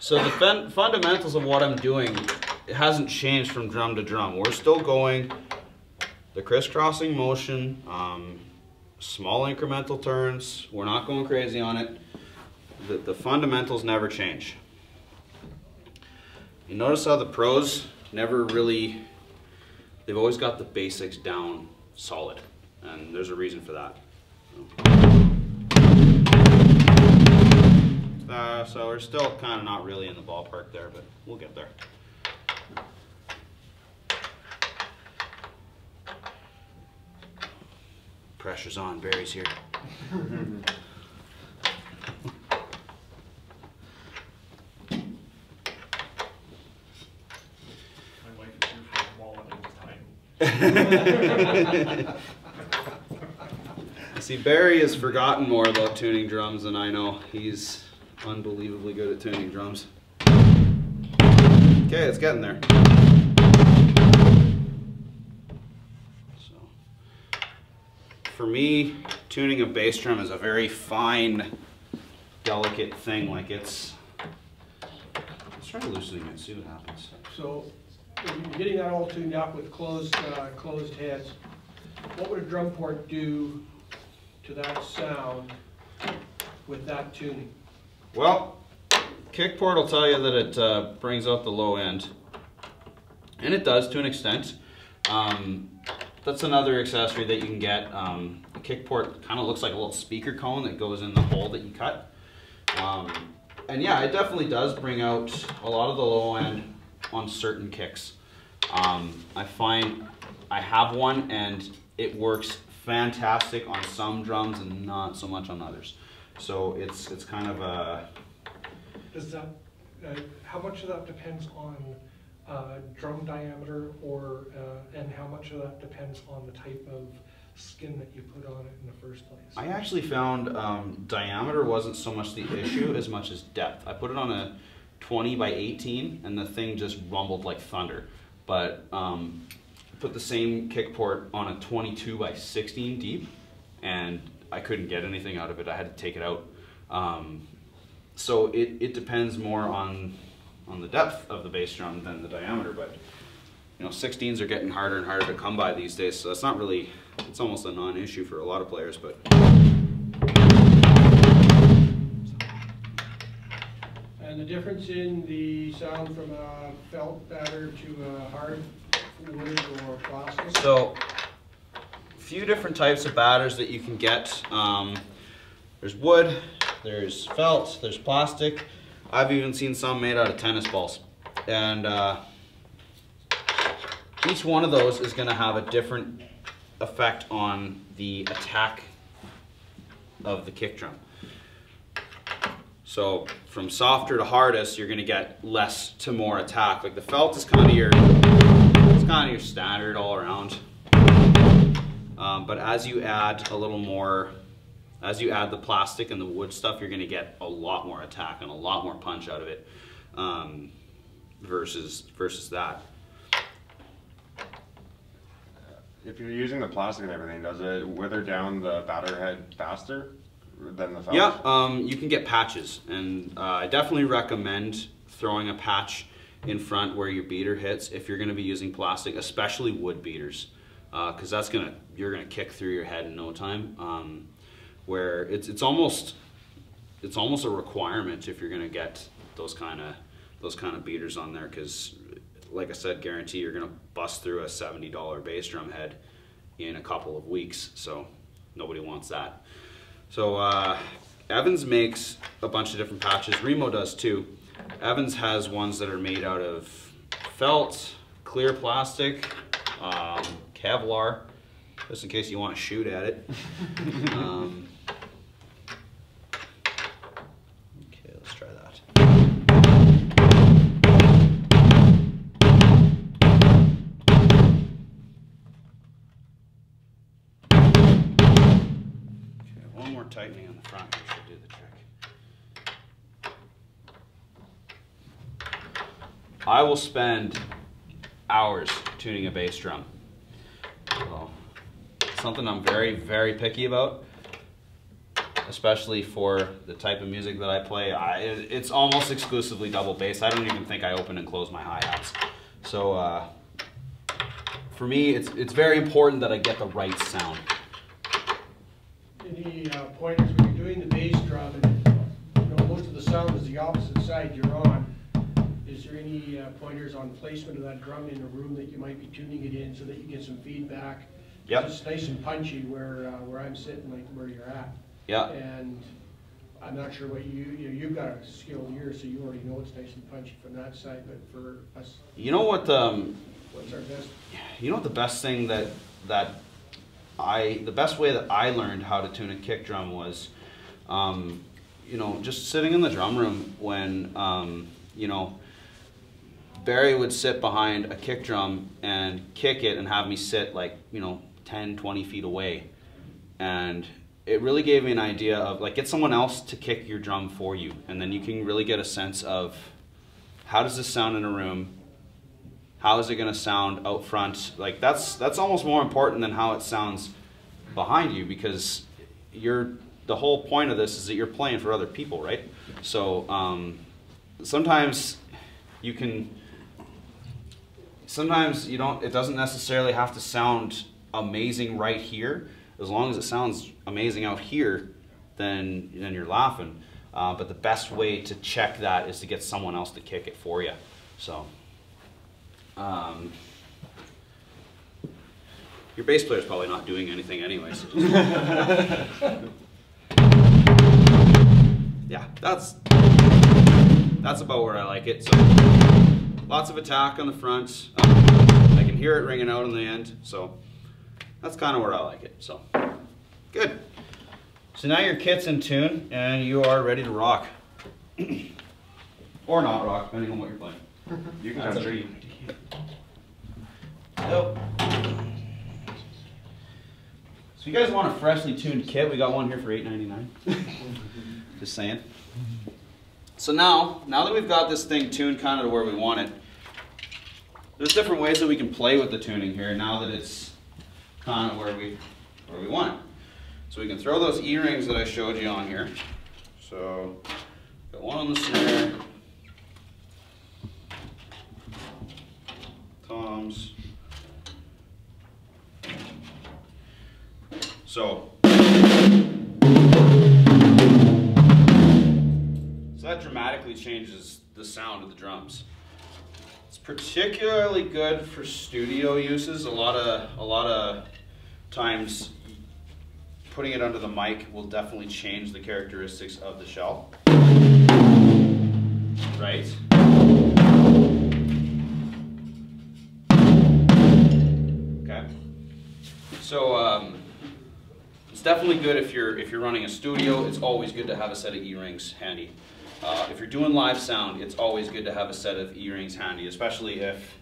So the fundamentals of what I'm doing, it hasn't changed from drum to drum. We're still going the crisscrossing motion, small incremental turns. We're not going crazy on it. The fundamentals never change. You notice how the pros never really, they've always got the basics down solid, and there's a reason for that. So we're still kind of not really in the ballpark there, but we'll get there. Pressure's on, Barry's here. My wife is here for quality time. See, Barry has forgotten more about tuning drums than I know. He's unbelievably good at tuning drums. Okay, it's getting there. So, for me, tuning a bass drum is a very fine, delicate thing. Like it's, let's try loosening it, see what happens. So, when you're getting that all tuned up with closed heads, what would a drum port do to that sound with that tuning? Well, kick port will tell you that it brings out the low end, and it does to an extent. That's another accessory that you can get. The kick port kind of looks like a little speaker cone that goes in the hole that you cut. And yeah, it definitely does bring out a lot of the low end on certain kicks. I find I have one and it works fantastic on some drums and not so much on others. So it's kind of a... Does that, how much of that depends on drum diameter, or and how much of that depends on the type of skin that you put on it in the first place? I actually found diameter wasn't so much the issue as much as depth. I put it on a 20 by 18 and the thing just rumbled like thunder. But put the same kick port on a 22 by 16 deep and I couldn't get anything out of it. I had to take it out. So it depends more on the depth of the bass drum than the diameter, but you know, 16s are getting harder and harder to come by these days, so it's not really, it's almost a non-issue for a lot of players. But And the difference in the sound from a felt batter to a hard wood or plastic? So, a few different types of batters that you can get. There's wood, there's felt, there's plastic. I've even seen some made out of tennis balls. And each one of those is going to have a different effect on the attack of the kick drum. So from softer to hardest, you're going to get less to more attack. Like the felt is kind of your, it's kind of your standard all around. But as you add a little more, as you add the plastic and the wood stuff, you're going to get a lot more attack and a lot more punch out of it versus that. If you're using the plastic and everything, does it wither down the batter head faster than the felt? Yeah, you can get patches, and I definitely recommend throwing a patch in front where your beater hits if you're going to be using plastic, especially wood beaters, because that's you're gonna kick through your head in no time. Where it's almost a requirement if you're going to get those kind of beaters on there, because like I said, guarantee you're going to bust through a $70 bass drum head in a couple of weeks, so nobody wants that. So Evans makes a bunch of different patches. Remo does too. Evans has ones that are made out of felt, clear plastic, Kevlar, just in case you want to shoot at it. Okay, let's try that. Okay, one more tightening on the front here should do the trick. I will spend hours tuning a bass drum. Well, something I'm very, very picky about, especially for the type of music that I play. It's almost exclusively double bass. I don't even think I open and close my hi-hats. So for me, it's very important that I get the right sound. Any pointers when you're doing the bass drum and most of the sound is the opposite side you're on? Is there any pointers on placement of that drum in a room that you might be tuning it in so that you get some feedback? Yep. It's nice and punchy where I'm sitting, like where you're at. Yeah. And I'm not sure what you've got a skilled ear, so you already know it's nice and punchy from that side. But for us, You know what? what's our best? You know what the best thing the best way that I learned how to tune a kick drum was, just sitting in the drum room when, Barry would sit behind a kick drum and kick it and have me sit 10, 20 feet away. And it really gave me an idea of get someone else to kick your drum for you. And then you can really get a sense of how does this sound in a room? How is it going to sound out front? That's almost more important than how it sounds behind you, because the whole point of this is that you're playing for other people, right? So sometimes it doesn't necessarily have to sound amazing right here. As long as it sounds amazing out here, then you're laughing. But the best way to check that is to get someone else to kick it for you. So your bass player's probably not doing anything anyways. Yeah, that's about where I like it. So lots of attack on the front. I can hear it ringing out on the end, so that's kind of where I like it. So good. So now your kit's in tune and you are ready to rock, or not rock, depending on what you're playing. You can That's touch up to it. you. Yep. So you guys want a freshly tuned kit? We got one here for $8.99. Just saying. So now that we've got this thing tuned kind of to where we want it, there's different ways that we can play with the tuning here now that it's kind of where we want it. So we can throw those E-rings that I showed you on here. So got one on the snare, toms. So that dramatically changes the sound of the drums. It's particularly good for studio uses. A lot of times putting it under the mic will definitely change the characteristics of the shell. Right? Okay. So it's definitely good if you're running a studio. It's always good to have a set of E-rings handy. If you're doing live sound, it's always good to have a set of E-rings handy, especially if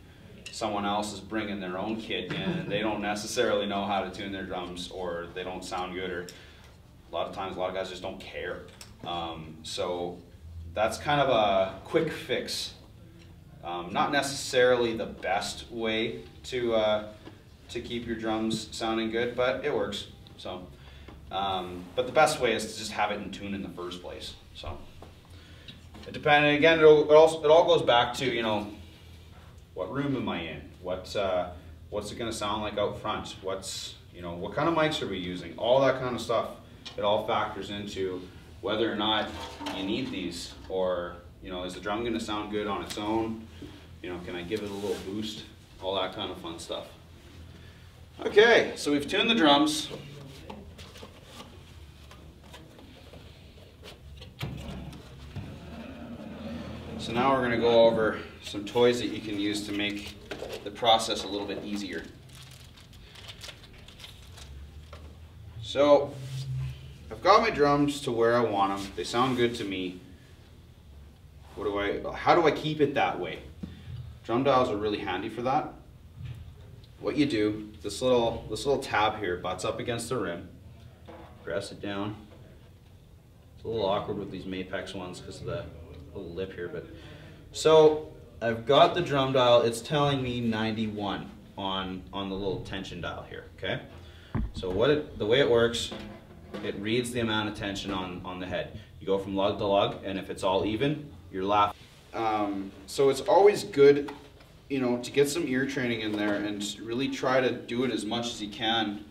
someone else is bringing their own kit in and they don't necessarily know how to tune their drums, or they don't sound good, or a lot of times a lot of guys just don't care. So that's kind of a quick fix. Not necessarily the best way to keep your drums sounding good, but it works. So, but the best way is to just have it in tune in the first place. So. Again, it all goes back to, what room am I in? What's it going to sound like out front? What kind of mics are we using? All that kind of stuff. It all factors into whether or not you need these, or is the drum going to sound good on its own? Can I give it a little boost? All that kind of fun stuff. Okay, so we've tuned the drums. So now we're going to go over some toys that you can use to make the process a little bit easier. So I've got my drums to where I want them. They sound good to me. How do I keep it that way? Drum dials are really handy for that. What you do, this little tab here butts up against the rim. Press it down. It's a little awkward with these Mapex ones because of the little lip here, but so I've got the drum dial. It's telling me 91 on the little tension dial here. Okay. So the way it works, it reads the amount of tension on the head. You go from lug to lug, and if it's all even, you're laughing. So it's always good, you know, to get some ear training in there and really try to do it as much as you can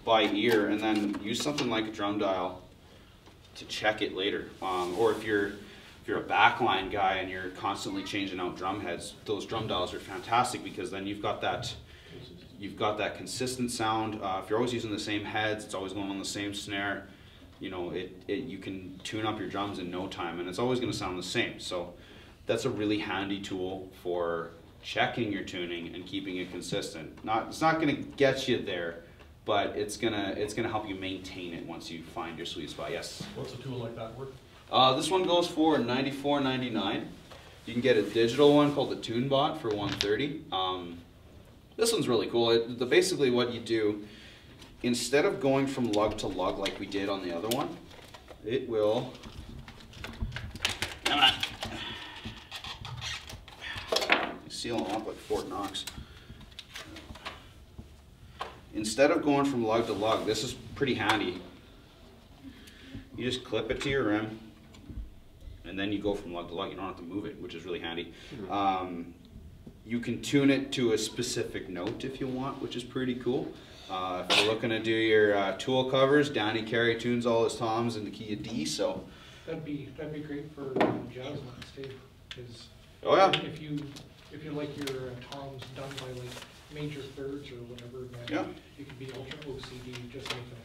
by ear, and then use something like a drum dial to check it later. Or if you're a backline guy and you're constantly changing out drum heads, those drum dials are fantastic because then you've got that consistent sound. If you're always using the same heads, it's always going on the same snare, you know, you can tune up your drums in no time, and it's always going to sound the same. So that's a really handy tool for checking your tuning and keeping it consistent. It's not going to get you there, but it's gonna help you maintain it once you find your sweet spot. Yes. What's a tool like that worth? This one goes for $94.99. You can get a digital one called the TuneBot for $130. This one's really cool. Basically what you do, instead of going from lug to lug like we did on the other one, it will, come on, seal them up like Fort Knox. Instead of going from lug to lug, this is pretty handy. You just clip it to your rim, and then you go from lug to lug. You don't have to move it, which is really handy. You can tune it to a specific note if you want, which is pretty cool. If you're looking to do your tool covers, Danny Carey tunes all his toms in the key of D, so. That'd be great for jazz lines too, because oh yeah. If you like your toms done by like major thirds or whatever, then yeah, you could be ultra OCD, just like that.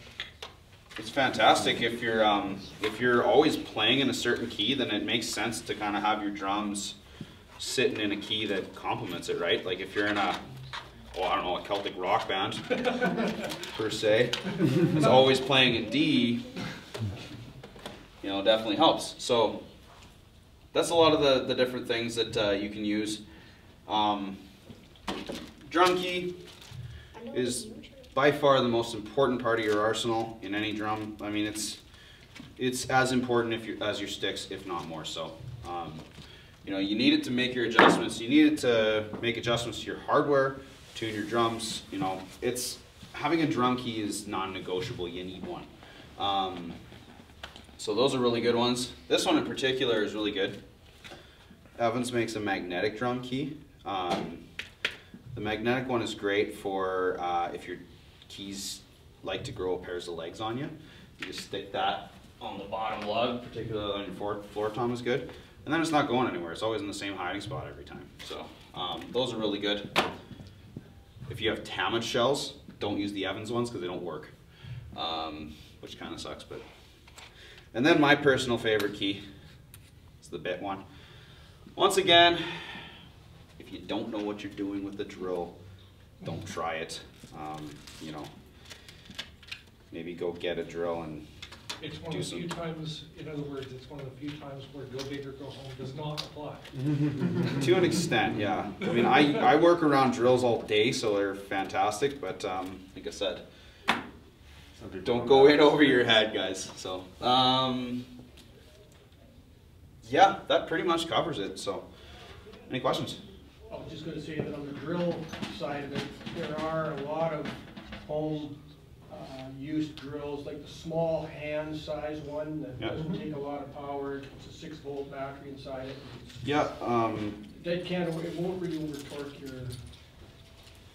It's fantastic if you're always playing in a certain key, then it makes sense to kind of have your drums sitting in a key that complements it, right? Like if you're in a, I don't know, a Celtic rock band per se, is always playing in D, you know, definitely helps. So that's a lot of the different things that you can use. Drum key is by far the most important part of your arsenal in any drum. I mean, it's as important as your sticks, if not more so. You know, you need it to make your adjustments. You need it to make adjustments to your hardware, tune your drums. You know, having a drum key is non-negotiable. You need one. So those are really good ones. This one in particular is really good. Evans makes a magnetic drum key. The magnetic one is great for if your keys like to grow pairs of legs on you. You just stick that on the bottom lug, particularly on your floor tom is good. And then it's not going anywhere. It's always in the same hiding spot every time. So those are really good. If you have Talmadge shells, don't use the Evans ones because they don't work, which kind of sucks. And then my personal favorite key is the bit one. Once again, if you don't know what you're doing with the drill, don't try it. You know, maybe go get a drill and it's one of the few times, in other words, it's one of the few times where go big or go home does not apply. To an extent, yeah. I mean, I work around drills all day, so they're fantastic, but like I said, don't go in over your head, guys. So, yeah, that pretty much covers it. So, any questions? I was just going to say that on the drill side of it, there are a lot of home used drills, like the small hand size one that doesn't take a lot of power. It's a 6-volt battery inside it. Yeah. It won't really over torque your.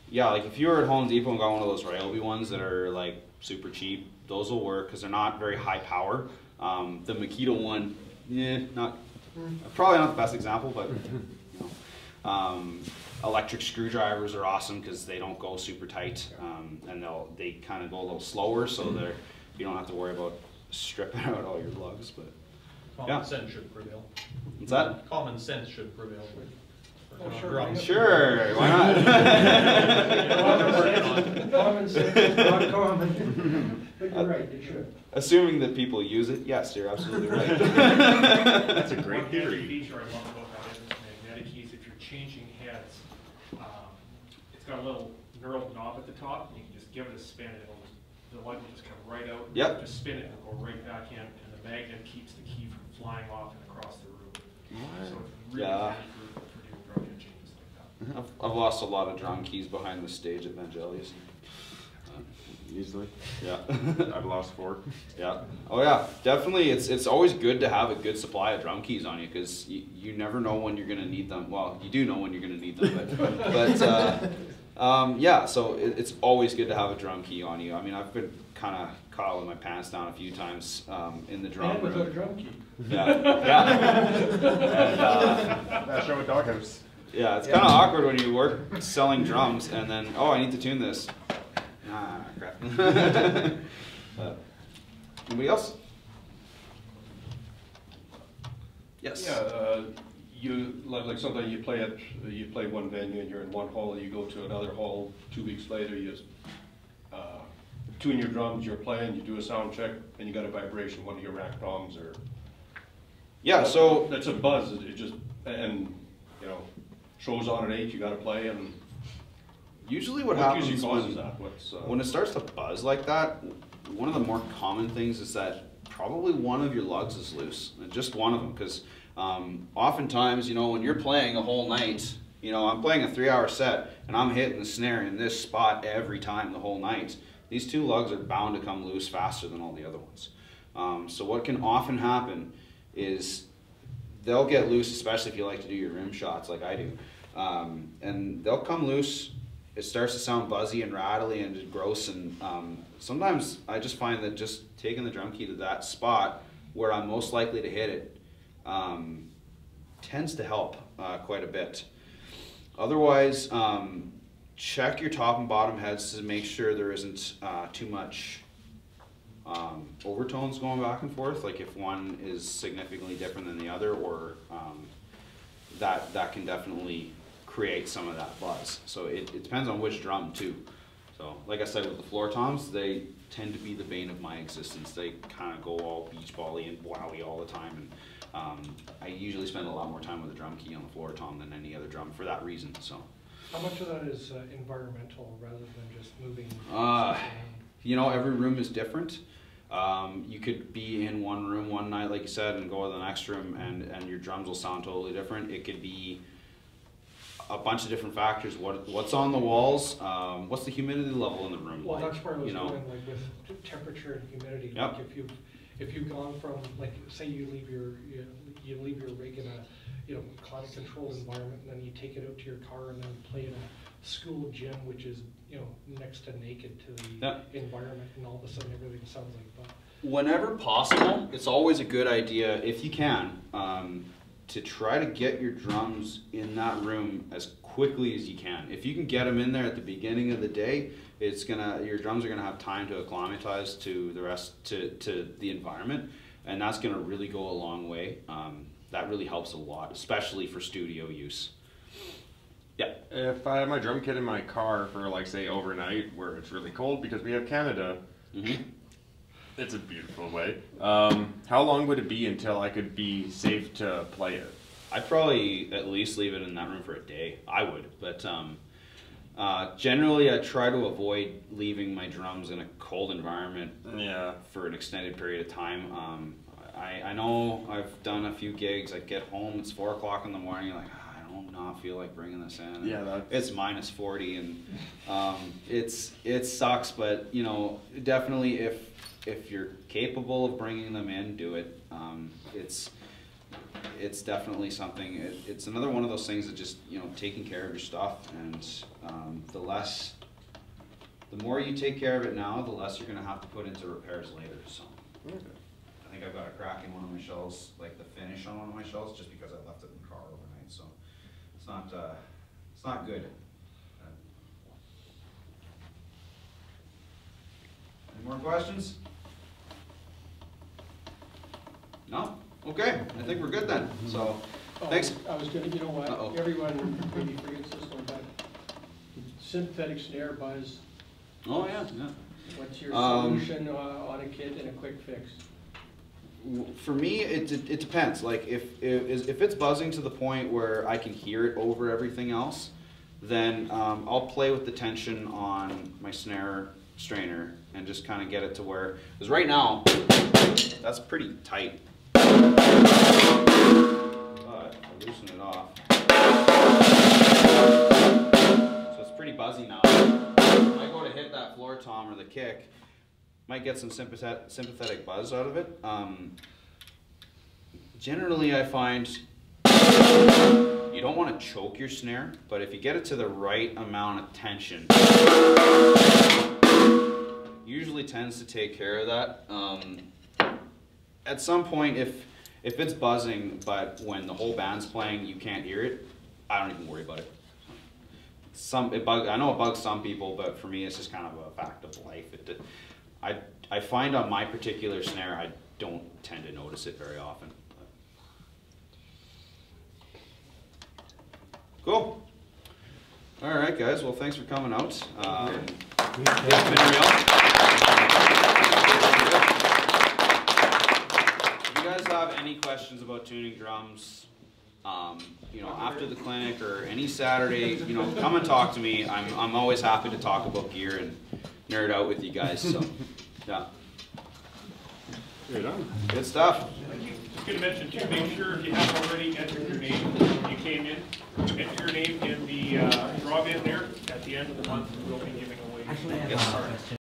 Yeah, like if you were at Home Depot and got one of those Ryobi ones that are like super cheap, those will work because they're not very high power. The Makita one, probably not the best example, but you know. Electric screwdrivers are awesome because they don't go super tight, and they kind of go a little slower, so you don't have to worry about stripping out all your lugs. But Yeah. Common sense should prevail. What's that? Common sense should prevail. Oh, sure. Drums. Sure, why not? Common sense is not common. But you're right, it should. Assuming that people use it, yes, you're absolutely right. That's a great One theory. feature I love about that is magnetic keys. If you're changing heads, it's got a little knurled knob at the top, and you can just give it a spin, and the light will just come right out. Yep. Just spin it and go right back in, and the magnet keeps the key from flying off and across the room. So it's really Yeah. handy for doing drum head changes like that. I've lost a lot of drum keys behind the stage at Vangelis. Easily. Yeah. I've lost 4. Yeah. Oh yeah, definitely. It's always good to have a good supply of drum keys on you because you never know when you're gonna need them. Well, you do know when you're gonna need them, but yeah. So it's always good to have a drum key on you. I mean, I've been kind of caught with my pants down a few times in the drum And without a room. drum key. Yeah. Yeah. And, That show at Doghouse. yeah, it's kind of awkward when you work selling drums and then, oh, I need to tune this. Ah, crap. Anybody else? Yes. Yeah, you, like sometimes you play one venue and you're in one hall, you go to another hall, 2 weeks later, you tune your drums, you're playing, you do a sound check, and you got a vibration, one of your rack toms or... Yeah, so That's a buzz, it just, and, you know, show's on at 8, you gotta play, and... usually what What happens usually causes when, that? What's, when it starts to buzz like that, one of the more common things is that probably one of your lugs is loose, and just one of them, because oftentimes, you know, when you're playing a whole night, you know, I'm playing a 3-hour set, and I'm hitting the snare in this spot every time the whole night, these 2 lugs are bound to come loose faster than all the other ones. So what can often happen is they'll get loose, especially if you like to do your rim shots like I do, and they'll come loose. It starts to sound buzzy and rattly and gross, and sometimes I just find that just taking the drum key to that spot where I'm most likely to hit it tends to help quite a bit. Otherwise, check your top and bottom heads to make sure there isn't too much overtones going back and forth, like if one is significantly different than the other, or that can definitely create some of that buzz. So it depends on which drum too. So like I said, with the floor toms, they tend to be the bane of my existence. They kind of go all beach bally and wowie all the time, and I usually spend a lot more time with a drum key on the floor tom than any other drum for that reason. So How much of that is environmental rather than just moving? you know, every room is different. You could be in one room one night, like you said, and go to the next room, and your drums will sound totally different. It could be a bunch of different factors. What's on the walls? What's the humidity level in the room? Well, like, that's where I was you know? going, like with temperature and humidity. Yep. Like if you've gone from, like, say you leave your rig in a climate controlled environment, and then you take it out to your car and then play in a school gym, which is next to naked to the environment, and all of a sudden everything sounds like that. Whenever possible, it's always a good idea, if you can, to try to get your drums in that room as quickly as you can. If you can get them in there at the beginning of the day, your drums are gonna have time to acclimatize to the rest, to the environment, and that's gonna really go a long way. That really helps a lot, especially for studio use. Yeah. If I have my drum kit in my car for, like, say, overnight, where it's really cold because we have Canada, it's a beautiful way. How long would it be until I could be safe to play it? I'd probably at least leave it in that room for a day. I would, but generally I try to avoid leaving my drums in a cold environment for an extended period of time. I know I've done a few gigs. I get home, it's 4 o'clock in the morning, you're like, I don't not feel like bringing this in. Yeah, it's minus 40, and it sucks, but definitely if you're capable of bringing them in, do it. It's definitely something. It's another one of those things that just taking care of your stuff, and the more you take care of it now, the less you're going to have to put into repairs later. So I think I've got a crack in one of my shells, like the finish on one of my shells, just because I left it in the car overnight. So it's not good. Any more questions? No? Okay, I think we're good then, so, thanks. I was gonna, you know what, Uh-oh. everyone maybe forgets this one, but synthetic snare buzz, Oh, yeah, yeah. what's your Um, solution on a kit and a quick fix? For me, it depends. Like if it's buzzing to the point where I can hear it over everything else, then I'll play with the tension on my snare strainer and just kind of get it to where, because right now that's pretty tight. But I loosen it off, so it's pretty buzzy now. If I go to hit that floor tom or the kick, might get some sympathetic buzz out of it. Generally, I find you don't want to choke your snare, but if you get it to the right amount of tension, usually tends to take care of that. At some point, if it's buzzing, but when the whole band's playing, you can't hear it, I don't even worry about it. I know it bugs some people, but for me, it's just kind of a fact of life. I find on my particular snare, I don't tend to notice it very often. Cool. All right, guys. Well, thanks for coming out. It's been real. If you guys have any questions about tuning drums, you know, after the clinic or any Saturday, you know, come and talk to me. I'm always happy to talk about gear and nerd out with you guys. So, yeah. Good stuff. Just gonna mention too, make sure if you haven't already entered your name when you came in, enter your name in the draw bin there. At the end of the month, we'll be giving away. Actually, I have a question.